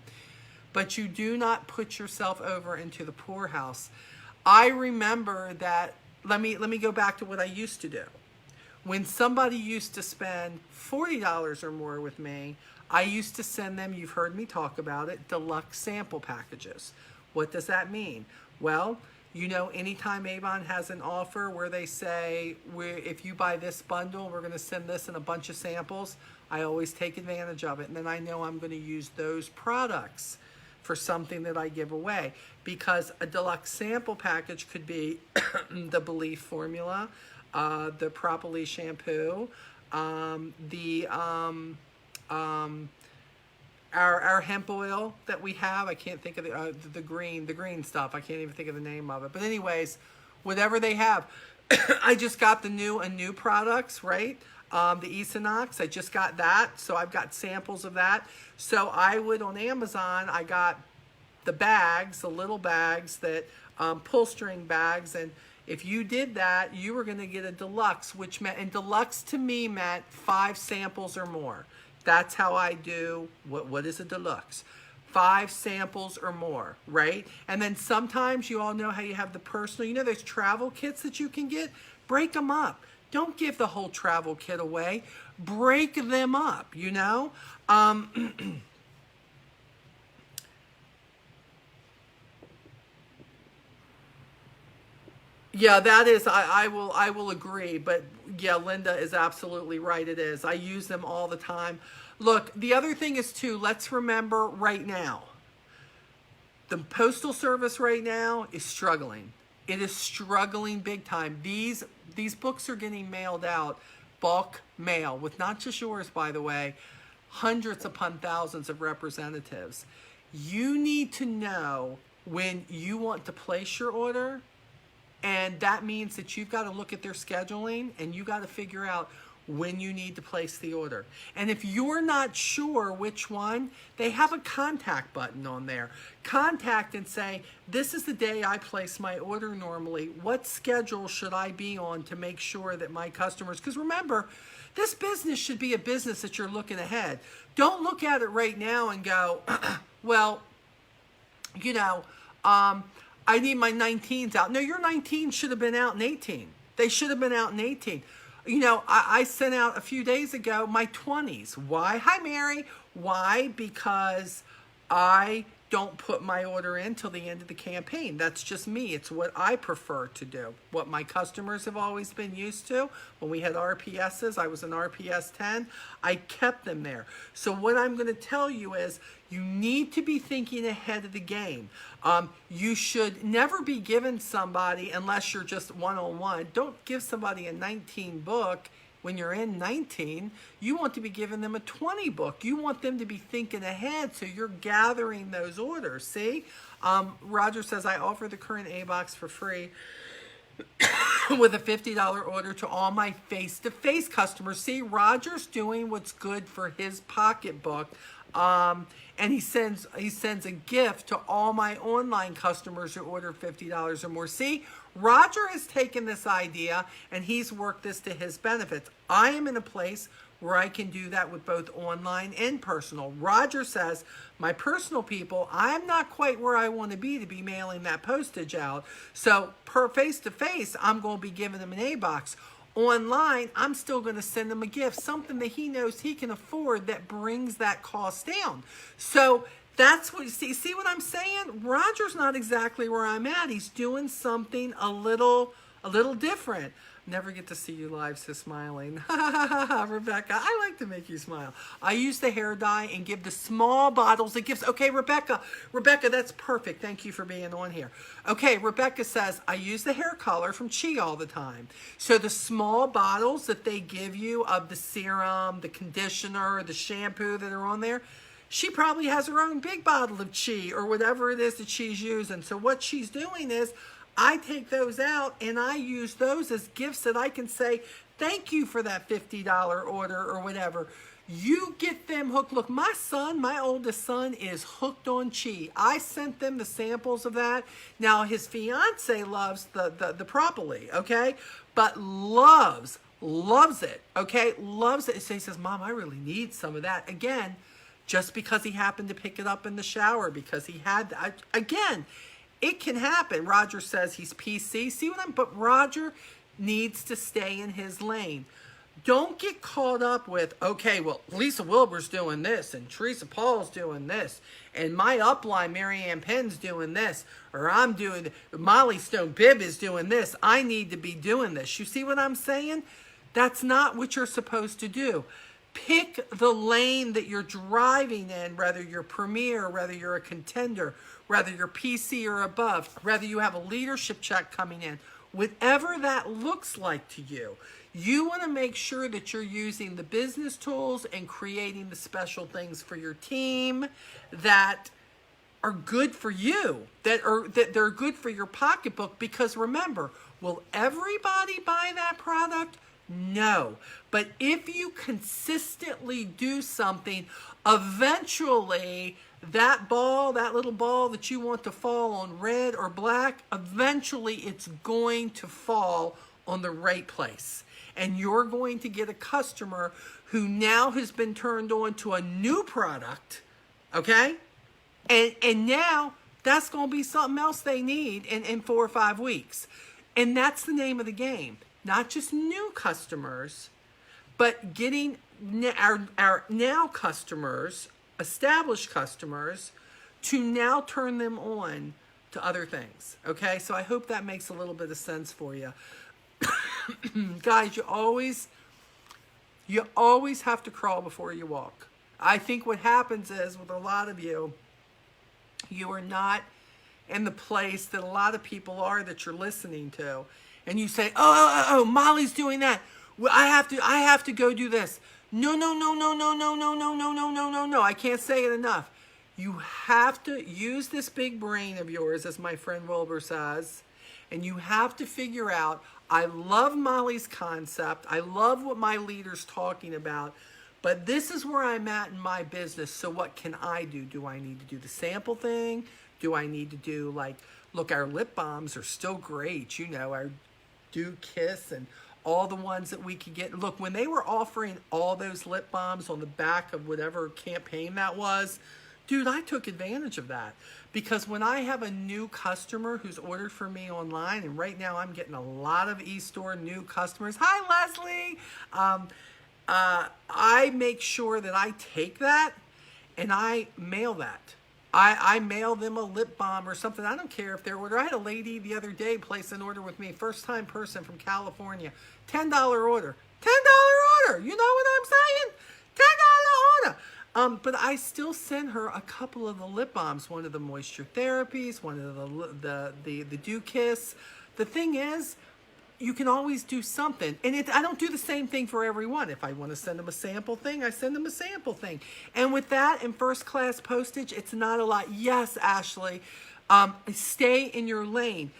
But you do not put yourself over into the poorhouse. I remember that, let me go back to what I used to do. When somebody used to spend $40 or more with me, I used to send them, you've heard me talk about it, deluxe sample packages. What does that mean? Well, anytime Avon has an offer where they say, if you buy this bundle, we're going to send this in a bunch of samples, I always take advantage of it. And then I know I'm going to use those products for something that I give away. Because a deluxe sample package could be the Belief formula, the Propolis shampoo, our hemp oil that we have. I can't think of the green stuff. I can't even think of the name of it. But anyways, whatever they have, I just got the new products, right? The Equinox, I just got that, so I've got samples of that. So I would, on Amazon, I got the bags, the little bags that pull string bags, and if you did that, you were going to get a deluxe, which meant, and deluxe to me meant 5 samples or more. That's how I do, what is a deluxe? 5 samples or more, right? And then sometimes you all know how you have the personal, you know those travel kits that you can get? Break them up. Don't give the whole travel kit away. Break them up, you know? Yeah, that is, I will agree, but yeah, Linda is absolutely right, it is. I use them all the time. Look, the other thing is too, let's remember right now, the Postal Service right now is struggling. It is struggling big time. These books are getting mailed out, bulk mail, with not just yours, by the way, hundreds upon thousands of representatives. You need to know when you want to place your order, and that means that you've got to look at their scheduling and you got to figure out when you need to place the order. And if you're not sure which one, they have a contact button on there. Contact and say, this is the day I place my order normally. What schedule should I be on to make sure that my customers, because remember, this business should be a business that you're looking ahead. Don't look at it right now and go, well, you know, I need my 19s out. No, your 19s should have been out in 18. They should have been out in 18. You know, I sent out a few days ago my 20s. Why? Hi, Mary. Why? Because I don't put my order in till the end of the campaign. That's just me. It's what I prefer to do. What my customers have always been used to. When we had RPSs, I was an RPS 10. I kept them there. So what I'm going to tell you is you need to be thinking ahead of the game. You should never be giving somebody, unless you're just one-on-one, don't give somebody a 19 book when you're in 19. You want to be giving them a 20 book. You want them to be thinking ahead, so you're gathering those orders. See? Roger says, I offer the current A-Box for free with a $50 order to all my face-to-face customers. See, Roger's doing what's good for his pocketbook. And he sends a gift to all my online customers who order $50 or more. See, Roger has taken this idea and he's worked this to his benefits. I am in a place where I can do that with both online and personal. Roger says, my personal people, I'm not quite where I want to be mailing that postage out. So per face-to-face, I'm going to be giving them an A-Box. Online, I'm still going to send him a gift, something that he knows he can afford that brings that cost down. So that's what you see. See what I'm saying? Roger's not exactly where I'm at. He's doing something a little different. Never get to see you live, so smiling. Rebecca, I like to make you smile. I use the hair dye and give the small bottles of gifts. Okay, Rebecca, that's perfect. Thank you for being on here. Okay, Rebecca says, I use the hair color from Chi all the time. So the small bottles that they give you of the serum, the conditioner, the shampoo that are on there, she probably has her own big bottle of Chi or whatever it is that she's using. So what she's doing is, I take those out and I use those as gifts that I can say, thank you for that $50 order or whatever. You get them hooked. Look, my son, my oldest son, is hooked on Chi. I sent them the samples of that. Now, his fiance loves the Propolis, okay? But loves it, okay? Loves it. So he says, Mom, I really need some of that. Again, just because he happened to pick it up in the shower, because he had, again, it can happen. Roger says he's PC. See what but Roger needs to stay in his lane. Don't get caught up with, okay, well, Lisa Wilbur's doing this, and Teresa Paul's doing this, and my upline, Marianne Penn's doing this, or I'm doing, Molly Stone Bibb is doing this. I need to be doing this. You see what I'm saying? That's not what you're supposed to do. Pick the lane that you're driving in, whether you're premier, whether you're a contender, whether you're PC or above, whether you have a leadership check coming in, whatever that looks like to you. You want to make sure that you're using the business tools and creating the special things for your team that are good for you, that they're good for your pocketbook. Because remember, will everybody buy that product? No. But if you consistently do something, eventually that little ball that you want to fall on red or black, eventually it's going to fall on the right place. And you're going to get a customer who now has been turned on to a new product, okay? And now that's going to be something else they need in 4 or 5 weeks. And that's the name of the game. Not just new customers, but getting our now customers, established customers, to now turn them on to other things. Okay, so I hope that makes a little bit of sense for you. Guys, you always have to crawl before you walk. I think what happens is with a lot of you, you are not in the place that a lot of people are that you're listening to. And you say, oh, Molly's doing that. Well, I have to go do this. No. I can't say it enough. You have to use this big brain of yours, as my friend Wilbur says, and you have to figure out, I love Molly's concept. I love what my leader's talking about, but this is where I'm at in my business. So what can I do? Do I need to do the sample thing? Do I need to do look, our lip balms are still great. Our Do Kiss and all the ones that we could get. Look, when they were offering all those lip balms on the back of whatever campaign that was, dude, I took advantage of that. Because when I have a new customer who's ordered for me online, and right now I'm getting a lot of eStore new customers. Hi, Leslie. I make sure that I take that and I mail that. I mail them a lip balm or something. I don't care if they're order. I had a lady the other day place an order with me, first time person from California, $10 order. $10 order. You know what I'm saying? $10 order. But I still send her a couple of the lip balms, one of the moisture therapies, one of the Dew Kiss. The thing is, you can always do something. And I don't do the same thing for everyone. If I want to send them a sample thing, I send them a sample thing. And with that and first class postage, it's not a lot. Yes, Ashley, stay in your lane.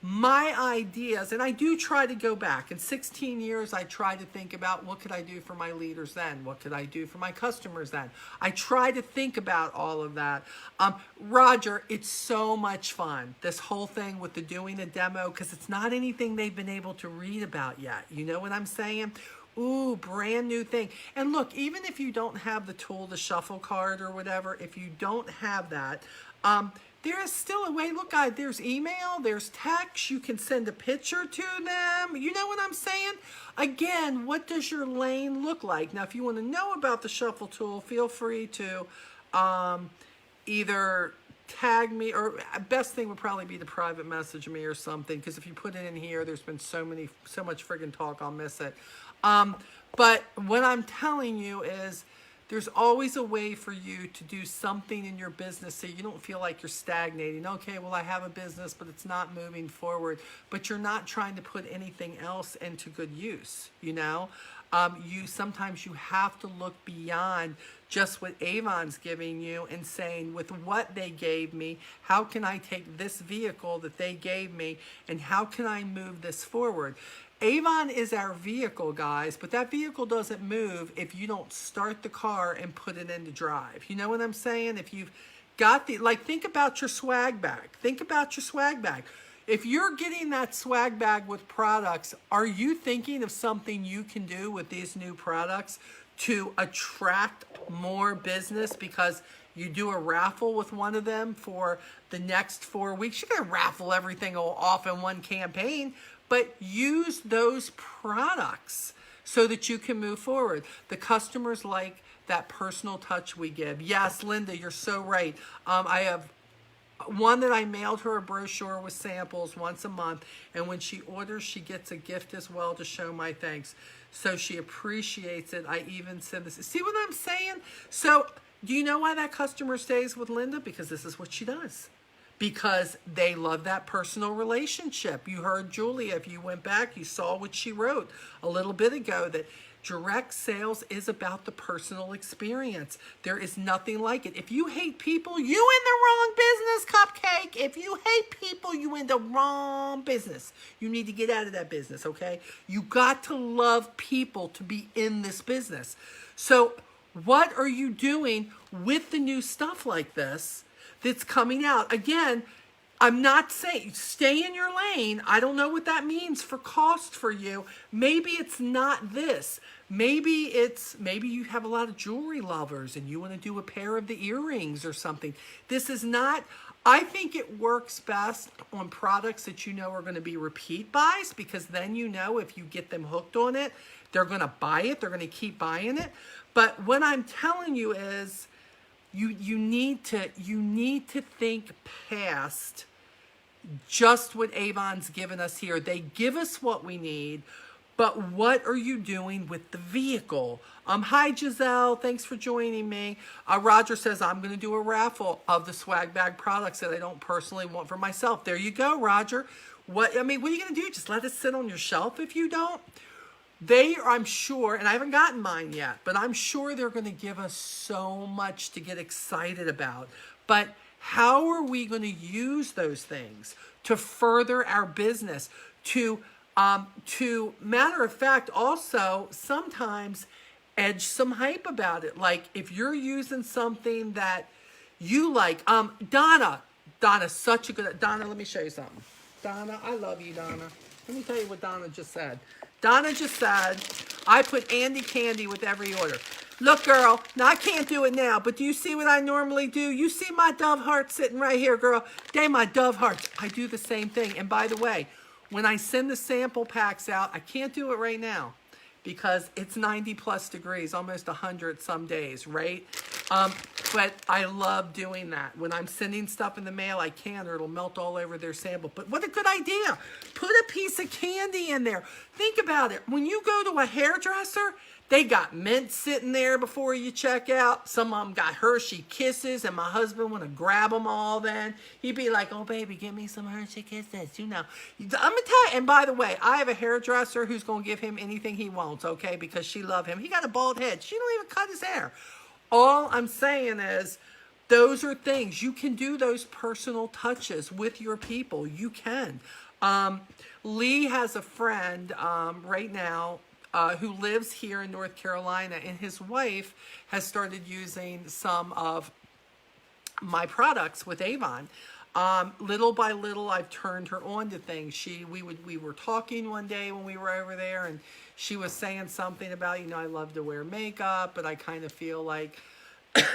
My ideas, and I do try to go back. In 16 years, I try to think about what could I do for my leaders then? What could I do for my customers then? I try to think about all of that. Roger, it's so much fun, this whole thing with doing a demo, because it's not anything they've been able to read about yet. You know what I'm saying? Ooh, brand new thing. And look, even if you don't have the tool, the shuffle card or whatever, if you don't have that, there is still a way. Look, guys, there's email, there's text. You can send a picture to them. You know what I'm saying? Again, what does your lane look like? Now, if you want to know about the shuffle tool, feel free to either tag me, or best thing would probably be to private message me or something, because if you put it in here, there's been so much friggin' talk, I'll miss it. But what I'm telling you is, there's always a way for you to do something in your business so you don't feel like you're stagnating. Okay, well, I have a business, but it's not moving forward. But you're not trying to put anything else into good use, you know? Sometimes you have to look beyond just what Avon's giving you and saying, with what they gave me, how can I take this vehicle that they gave me and how can I move this forward? Avon is our vehicle, guys, but that vehicle doesn't move if you don't start the car and put it into drive. You know what I'm saying? If you've got think about your swag bag. Think about your swag bag. If you're getting that swag bag with products, are you thinking of something you can do with these new products to attract more business because you do a raffle with one of them for the next 4 weeks? You're going to raffle everything off in one campaign. But use those products so that you can move forward. The customers like that personal touch we give. Yes, Linda, you're so right. I have one that I mailed her a brochure with samples once a month, and when she orders, she gets a gift as well to show my thanks. So she appreciates it. I even send this. See what I'm saying? So do you know why that customer stays with Linda? Because this is what she does. because they love that personal relationship. You heard Julia, if you went back, you saw what she wrote a little bit ago, that direct sales is about the personal experience. There is nothing like it. If you hate people, you in the wrong business, Cupcake. If you hate people, you in the wrong business. You need to get out of that business, okay? You got to love people to be in this business. So what are you doing with the new stuff like this that's coming out? Again, I'm not saying stay in your lane. I don't know what that means for cost for you. Maybe it's not this. Maybe you have a lot of jewelry lovers and you want to do a pair of the earrings or something. This is not, I think it works best on products that you know are going to be repeat buys, because then you know if you get them hooked on it, they're going to buy it, they're going to keep buying it. But what I'm telling you is you need to think past just what Avon's given us here. They give us what we need, but what are you doing with the vehicle? Hi Giselle, thanks for joining me. Roger says I'm going to do a raffle of the swag bag products that I don't personally want for myself. There you go, Roger. What are you going to do? Just let it sit on your shelf if you don't? I'm sure, and I haven't gotten mine yet, but I'm sure they're going to give us so much to get excited about. But how are we going to use those things to further our business? To matter of fact, also sometimes edge some hype about it. Like if you're using something that you like, Donna's such a good, Donna, let me show you something. Donna, I love you, Donna. Let me tell you what Donna just said. Donna just said, I put Andy candy with every order. Look, girl, now I can't do it now, but do you see what I normally do? You see my dove hearts sitting right here, girl. They my dove hearts. I do the same thing. And by the way, when I send the sample packs out, I can't do it right now because it's 90 plus degrees, almost 100 some days, right? But I love doing that. When I'm sending stuff in the mail, I can, or it'll melt all over their sample. But what a good idea. Put a piece of candy in there. Think about it. When you go to a hairdresser, they got mint sitting there before you check out. Some of them got Hershey Kisses, and my husband want to grab them all then. He'd be like, oh, baby, give me some Hershey Kisses, you know. I'm going to tell you, and by the way, I have a hairdresser who's going to give him anything he wants, okay, because she loves him. He got a bald head. She don't even cut his hair. All I'm saying is those are things. You can do those personal touches with your people. You can. Lee has a friend right now who lives here in North Carolina, and his wife has started using some of my products with Avon. Little by little, I've turned her on to things. We were talking one day when we were over there, and she was saying something about, you know, I love to wear makeup, but I kind of feel like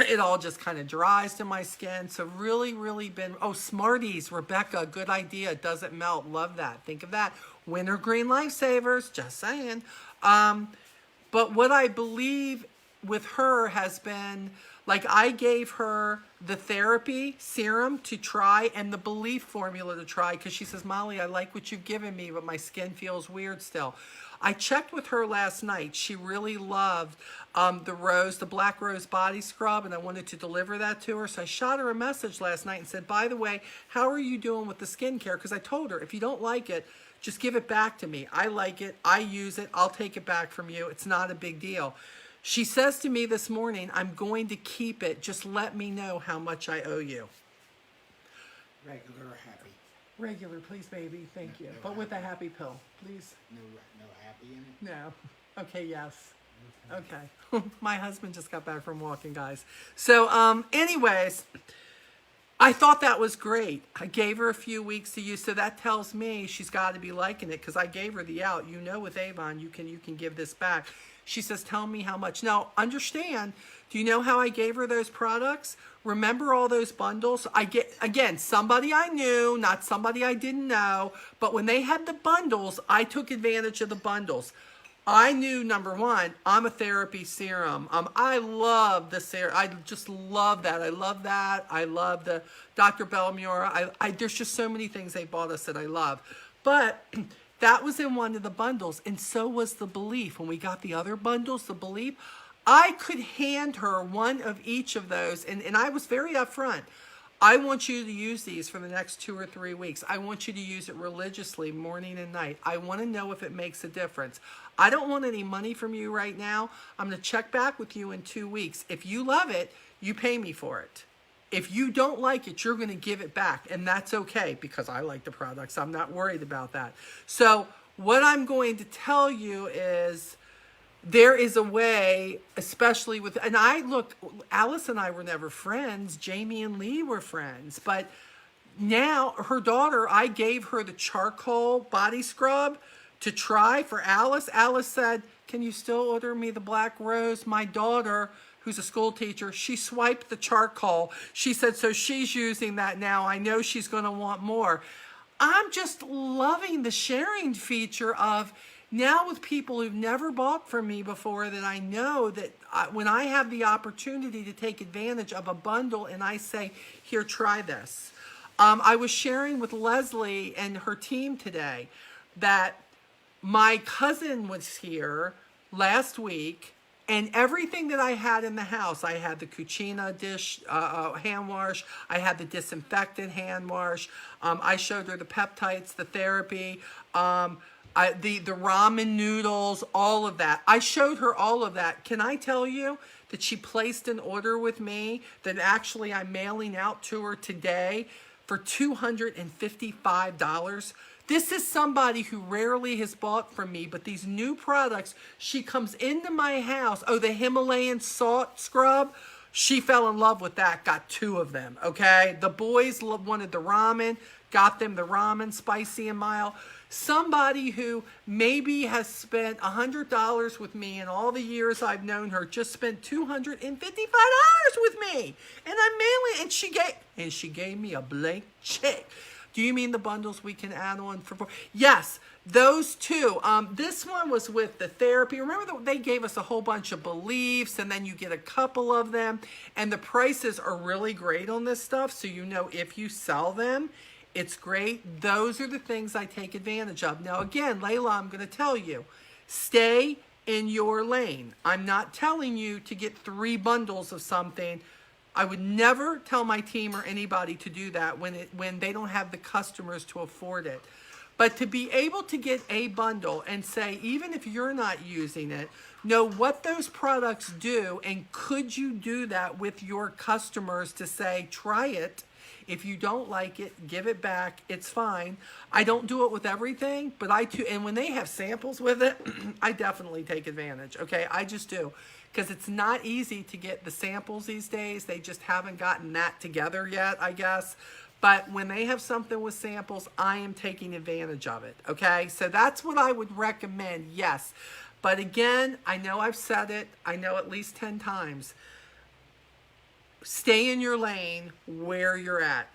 it all just kind of dries to my skin. So really, really been, oh, Smarties, Rebecca, good idea. It doesn't melt. Love that. Think of that. Wintergreen Lifesavers, just saying. But what I believe with her has been, like, I gave her the therapy serum to try and the Belief formula to try, because she says, Molly, I like what you've given me, but my skin feels weird still. I checked with her last night. She really loved the Black Rose body scrub, and I wanted to deliver that to her. So I shot her a message last night and said, by the way, how are you doing with the skincare? Because I told her, if you don't like it, just give it back to me. I like it. I use it. I'll take it back from you. It's not a big deal. She says to me this morning, I'm going to keep it. Just let me know how much I owe you. Regular or happy? Regular, please, baby. Thank you. But with a happy pill, please. No happy in it? No. Okay, yes. Okay. My husband just got back from walking, guys. So, anyways, I thought that was great. I gave her a few weeks to use, so that tells me she's got to be liking it, because I gave her the out. You know, with Avon, you can give this back. She says, tell me how much. Now, understand, do you know how I gave her those products? Remember all those bundles? I get, again, somebody I knew, not somebody I didn't know, but when they had the bundles, I took advantage of the bundles. I knew, number one, I'm a therapy serum. I love the serum. I just love that. I love that. I love the Dr. Bellamura. There's just so many things they bought us that I love. But that was in one of the bundles, and so was the Belief. When we got the other bundles, the Belief, I could hand her one of each of those, and I was very upfront. I want you to use these for the next 2 or 3 weeks. I want you to use it religiously, morning and night. I want to know if it makes a difference. I don't want any money from you right now. I'm going to check back with you in 2 weeks. If you love it, you pay me for it. If you don't like it, you're going to give it back, and that's okay because I like the products. I'm not worried about that. So what I'm going to tell you is there is a way, especially with, and Alice and I were never friends. Jamie and Lee were friends, but now her daughter, I gave her the charcoal body scrub to try for Alice. Alice said, "Can you still order me the black rose?" My daughter, who's a school teacher, she swiped the charcoal. She said, so she's using that now. I know she's going to want more. I'm just loving the sharing feature of now with people who've never bought from me before, that I know that when I have the opportunity to take advantage of a bundle and I say, here, try this. I was sharing with Leslie and her team today that my cousin was here last week, and everything that I had in the house, I had the Cucina dish hand wash, I had the disinfectant hand wash, I showed her the peptides, the therapy, the ramen noodles, all of that. I showed her all of that. Can I tell you that she placed an order with me that actually I'm mailing out to her today for $255? This is somebody who rarely has bought from me, but these new products, she comes into my house. Oh, the Himalayan salt scrub, she fell in love with that, got 2 of them, okay? The boys wanted the ramen, got them the ramen, spicy and mild. Somebody who maybe has spent $100 with me in all the years I've known her, just spent $255 with me. And I'm mailing, and she gave me a blank check. Do you mean the bundles we can add on for? Yes, those 2. This one was with the therapy. Remember that they gave us a whole bunch of beliefs, and then you get a couple of them. And the prices are really great on this stuff, so you know if you sell them, it's great. Those are the things I take advantage of. Now, again, Layla, I'm going to tell you, stay in your lane. I'm not telling you to get 3 bundles of something. I would never tell my team or anybody to do that when they don't have the customers to afford it. But to be able to get a bundle and say, even if you're not using it, know what those products do, and could you do that with your customers to say, try it. If you don't like it, give it back. It's fine. I don't do it with everything, but and when they have samples with it, I definitely take advantage. Okay, I just do. Because it's not easy to get the samples these days. They just haven't gotten that together yet, I guess. But when they have something with samples, I am taking advantage of it, okay? So that's what I would recommend, yes. But again, I know I've said it, I know at least 10 times. Stay in your lane where you're at.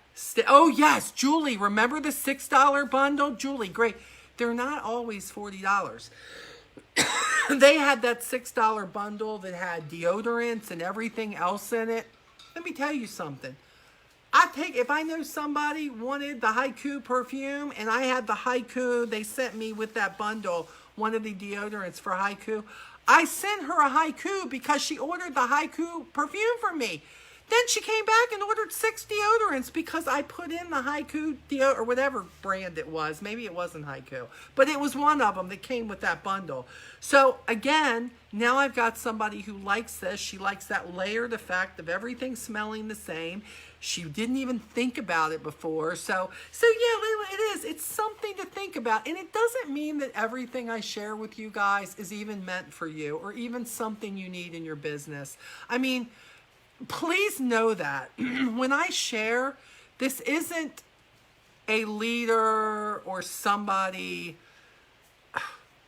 Oh, yes, Julie, remember the $6 bundle? Julie, great. They're not always $40. They had that $6 bundle that had deodorants and everything else in it. Let me tell you something. If I know somebody wanted the Haiku perfume and I had the Haiku, they sent me with that bundle, one of the deodorants for Haiku. I sent her a Haiku because she ordered the Haiku perfume for me. Then she came back and ordered 6 deodorants because I put in the Haiku or whatever brand it was. Maybe it wasn't Haiku, but it was one of them that came with that bundle. So again, now I've got somebody who likes this. She likes that layered effect of everything smelling the same. She didn't even think about it before. So yeah, it is. It's something to think about. And it doesn't mean that everything I share with you guys is even meant for you or even something you need in your business. I mean, please know that when I share, this isn't a leader or somebody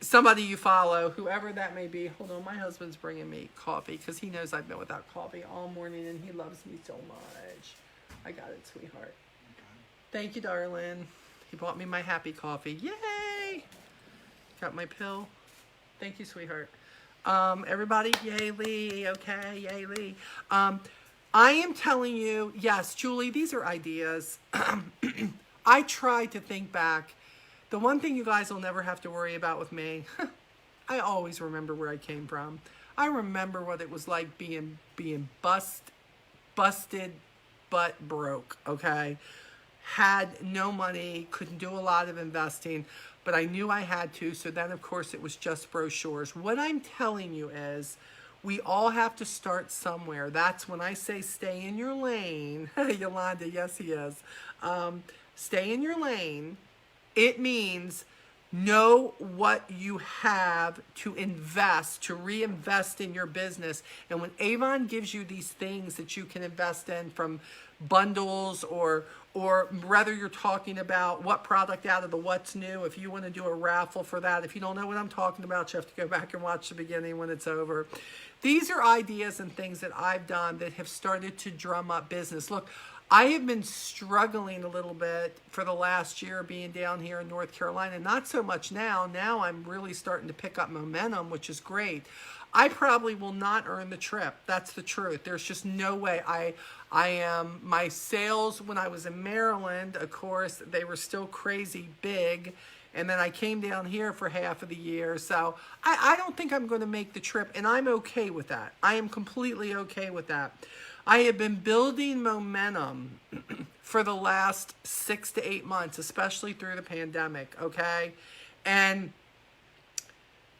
you follow, whoever that may be. Hold on, my husband's bringing me coffee because he knows I've been without coffee all morning and he loves me so much. I got it, sweetheart. Thank you, darling. He bought me my happy coffee. Yay! Got my pill. Thank you, sweetheart. Everybody, yay Lee, okay, yay Lee. I am telling you, yes, Julie, these are ideas. I try to think back. The one thing you guys will never have to worry about with me, I always remember where I came from. I remember what it was like being busted but broke, okay? Had no money, couldn't do a lot of investing, but I knew I had to. So then, of course, it was just brochures. What I'm telling you is we all have to start somewhere. That's when I say stay in your lane. Yolanda, yes, he is. Stay in your lane. It means know what you have to invest, to reinvest in your business. And when Avon gives you these things that you can invest in, from bundles or whether you're talking about what product out of the what's new, if you want to do a raffle for that, if you don't know what I'm talking about, you have to go back and watch the beginning when it's over. These are ideas and things that I've done that have started to drum up business. Look, I have been struggling a little bit for the last year being down here in North Carolina. Not so much now. Now I'm really starting to pick up momentum, which is great. I probably will not earn the trip. That's the truth. There's just no way. My sales when I was in Maryland, of course, they were still crazy big. And then I came down here for half of the year. So I don't think I'm going to make the trip. And I'm okay with that. I am completely okay with that. I have been building momentum for the last 6 to 8 months, especially through the pandemic, okay? And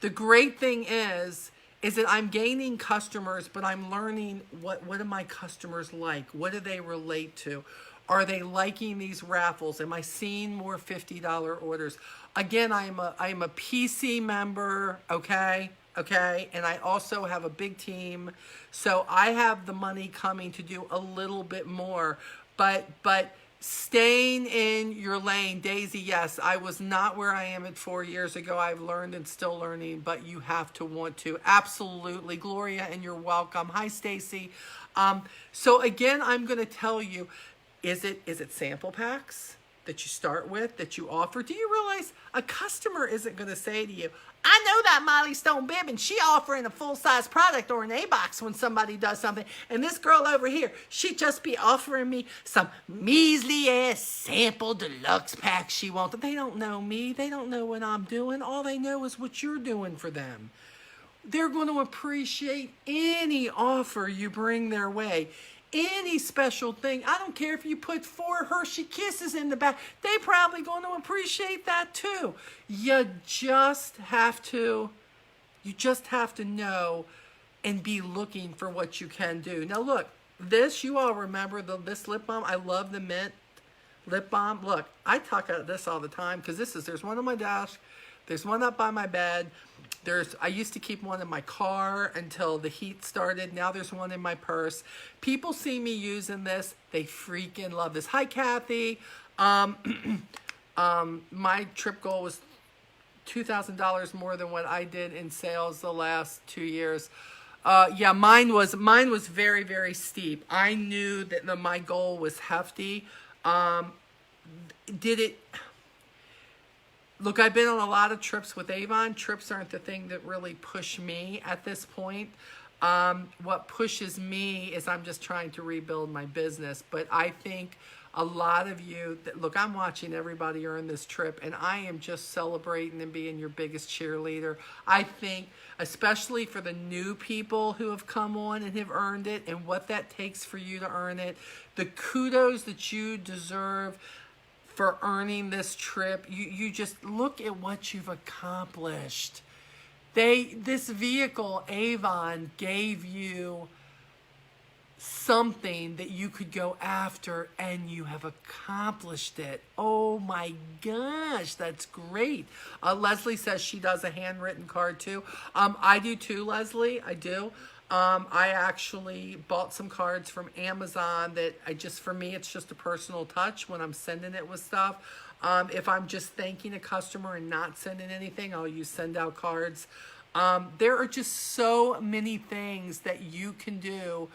the great thing is that I'm gaining customers, but I'm learning what do my customers like? What do they relate to? Are they liking these raffles? Am I seeing more $50 orders? Again, I am a PC member, okay? And I also have a big team, so I have the money coming to do a little bit more. But staying in your lane, Daisy, yes, I was not where I am at 4 years ago. I've learned and still learning, but you have to want to. Absolutely. Gloria, and you're welcome. Hi, Stacy. So again, I'm going to tell you, is it sample packs that you start with, that you offer? Do you realize a customer isn't going to say to you, I know that Molly Stone Bib, and she offering a full-size product or an A-box when somebody does something. And this girl over here, she just be offering me some measly-ass sample deluxe pack she wants. They don't know me. They don't know what I'm doing. All they know is what you're doing for them. They're going to appreciate any offer you bring their way. Any special thing. I don't care if you put 4 Hershey Kisses in the back. They probably going to appreciate that too. You just have to know and be looking for what you can do. Now look, this, you all remember this lip balm. I love the mint lip balm. Look, I talk about this all the time because there's one on my desk. There's one up by my bed. I used to keep one in my car until the heat started. Now there's one in my purse. People see me using this. They freaking love this. Hi, Kathy. My trip goal was $2,000 more than what I did in sales the last 2 years. Yeah, mine was very, very steep. I knew that my goal was hefty. Look, I've been on a lot of trips with Avon. Trips aren't the thing that really push me at this point. What pushes me is I'm just trying to rebuild my business. But I think a lot of you, look, I'm watching everybody earn this trip, and I am just celebrating and being your biggest cheerleader. I think, especially for the new people who have come on and have earned it, and what that takes for you to earn it, the kudos that you deserve for earning this trip. You just look at what you've accomplished. This vehicle, Avon, gave you something that you could go after, and you have accomplished it. Oh my gosh, that's great. Leslie says she does a handwritten card too. I do too, Leslie. I do. I actually bought some cards from Amazon that for me, it's just a personal touch when I'm sending it with stuff. If I'm just thanking a customer and not sending anything, I'll use send out cards. There are just so many things that you can do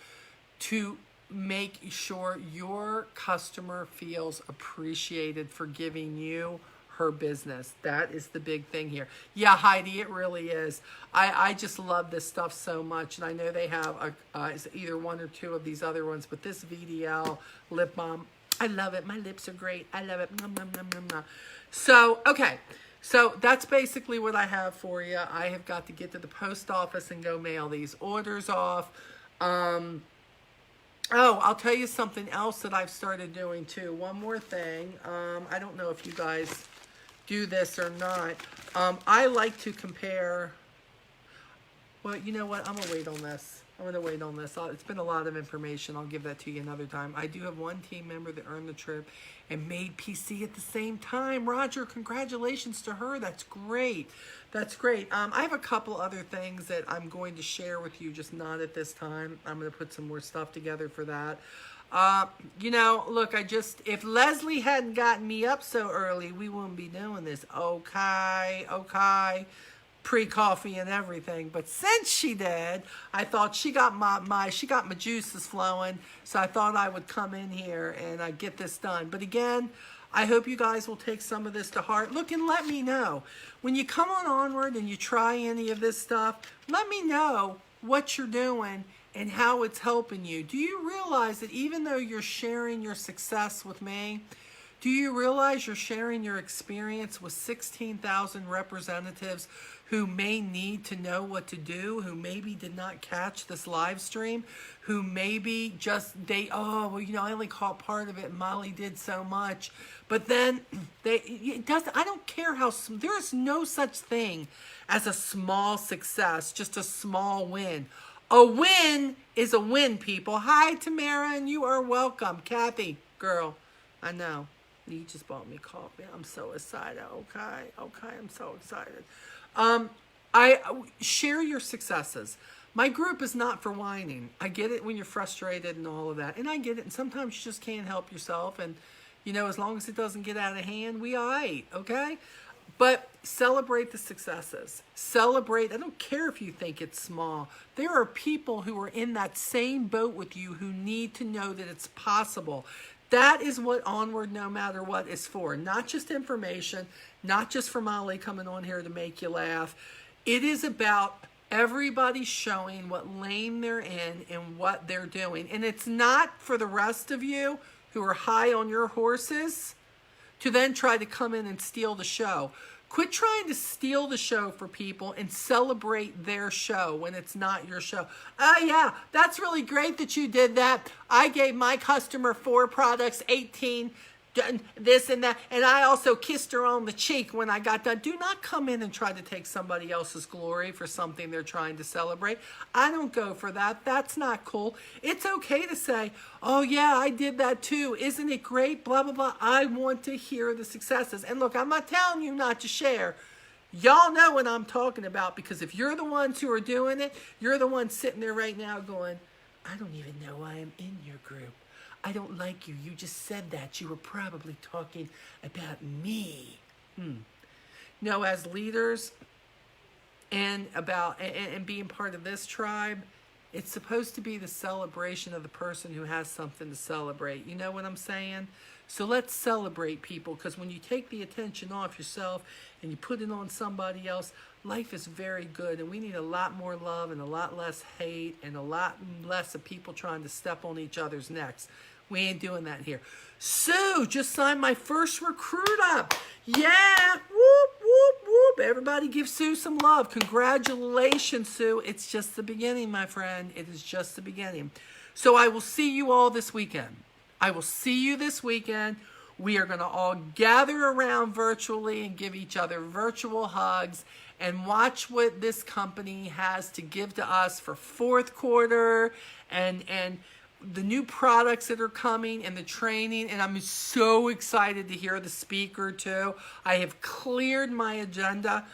to make sure your customer feels appreciated for giving you her business. That is the big thing here. Yeah, Heidi, it really is. I just love this stuff so much, and I know they have it's either 1 or 2 of these other ones, but this VDL lip balm, I love it. My lips are great. I love it. Nom, nom, nom, nom, nom. So, okay. So that's basically what I have for you. I have got to get to the post office and go mail these orders off. Oh, I'll tell you something else that I've started doing too. One more thing. I don't know if you guys do this or not. I like to compare. Well, you know what? I'm going to wait on this. It's been a lot of information. I'll give that to you another time. I do have one team member that earned the trip and made PC at the same time. Roger, congratulations to her. That's great. That's great. I have a couple other things that I'm going to share with you, just not at this time. I'm going to put some more stuff together for that. Look, if Leslie hadn't gotten me up so early, we wouldn't be doing this. Okay. Pre-coffee and everything, but since she did, I thought she got my juices flowing, so I thought I would come in here and get this done. But again, I hope you guys will take some of this to heart. Look, and let me know when you come on Onward and you try any of this stuff. Let me know what you're doing and how it's helping you. Do you realize that even though you're sharing your success with me, do you realize you're sharing your experience with 16,000 representatives who may need to know what to do, who maybe did not catch this live stream, who maybe I only caught part of it, Molly did so much. But then I don't care there is no such thing as a small success, just a small win. A win is a win, people. Hi, Tamara, and you are welcome. Kathy, girl, I know. You just bought me coffee. I'm so excited. Okay, I'm so excited. I share your successes. My group is not for whining. I get it when you're frustrated and all of that, and I get it. And sometimes you just can't help yourself. And as long as it doesn't get out of hand, we all right. Okay, but celebrate the successes. Celebrate. I don't care if you think it's small. There are people who are in that same boat with you who need to know that it's possible. That is what Onward, no matter what, is for. Not just information, not just for Molly coming on here to make you laugh. It is about everybody showing what lane they're in and what they're doing. And it's not for the rest of you who are high on your horses to then try to come in and steal the show. Quit trying to steal the show for people and celebrate their show when it's not your show. Yeah, that's really great that you did that. I gave my customer 4 products, 18, this and that, and I also kissed her on the cheek when I got done. Do not come in and try to take somebody else's glory for something they're trying to celebrate. I don't go for that. That's not cool. It's okay to say, oh yeah, I did that too. Isn't it great? Blah, blah, blah. I want to hear the successes. And look, I'm not telling you not to share. Y'all know what I'm talking about, because if you're the ones who are doing it, you're the ones sitting there right now going, I don't even know I am in your group. I don't like you. You just said that. You were probably talking about me. No, as leaders and being part of this tribe, it's supposed to be the celebration of the person who has something to celebrate. You know what I'm saying? So let's celebrate people, because when you take the attention off yourself and you put it on somebody else, life is very good, and we need a lot more love and a lot less hate and a lot less of people trying to step on each other's necks. We ain't doing that here. Sue just signed my first recruit up. Yeah. Whoop, whoop, whoop. Everybody give Sue some love. Congratulations, Sue. It's just the beginning, my friend. It is just the beginning. So I will see you all this weekend. I will see you this weekend. We are going to all gather around virtually and give each other virtual hugs and watch what this company has to give to us for fourth quarter and the new products that are coming and the training. And I'm so excited to hear the speaker too. I have cleared my agenda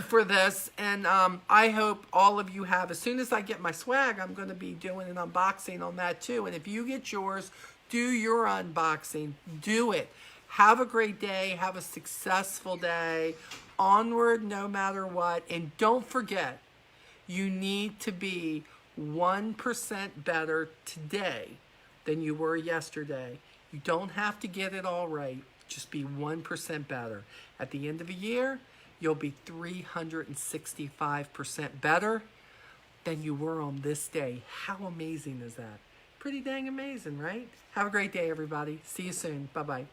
for this, and I hope all of you have. As soon as I get my swag, I'm going to be doing an unboxing on that too. And if you get yours, do your unboxing. Do it. Have a great day. Have a successful day. Onward no matter what. And don't forget, you need to be 1% better today than you were yesterday. You don't have to get it all right. Just be 1% better. At the end of a year, you'll be 365% better than you were on this day. How amazing is that? Pretty dang amazing, right? Have a great day, everybody. See you soon. Bye-bye.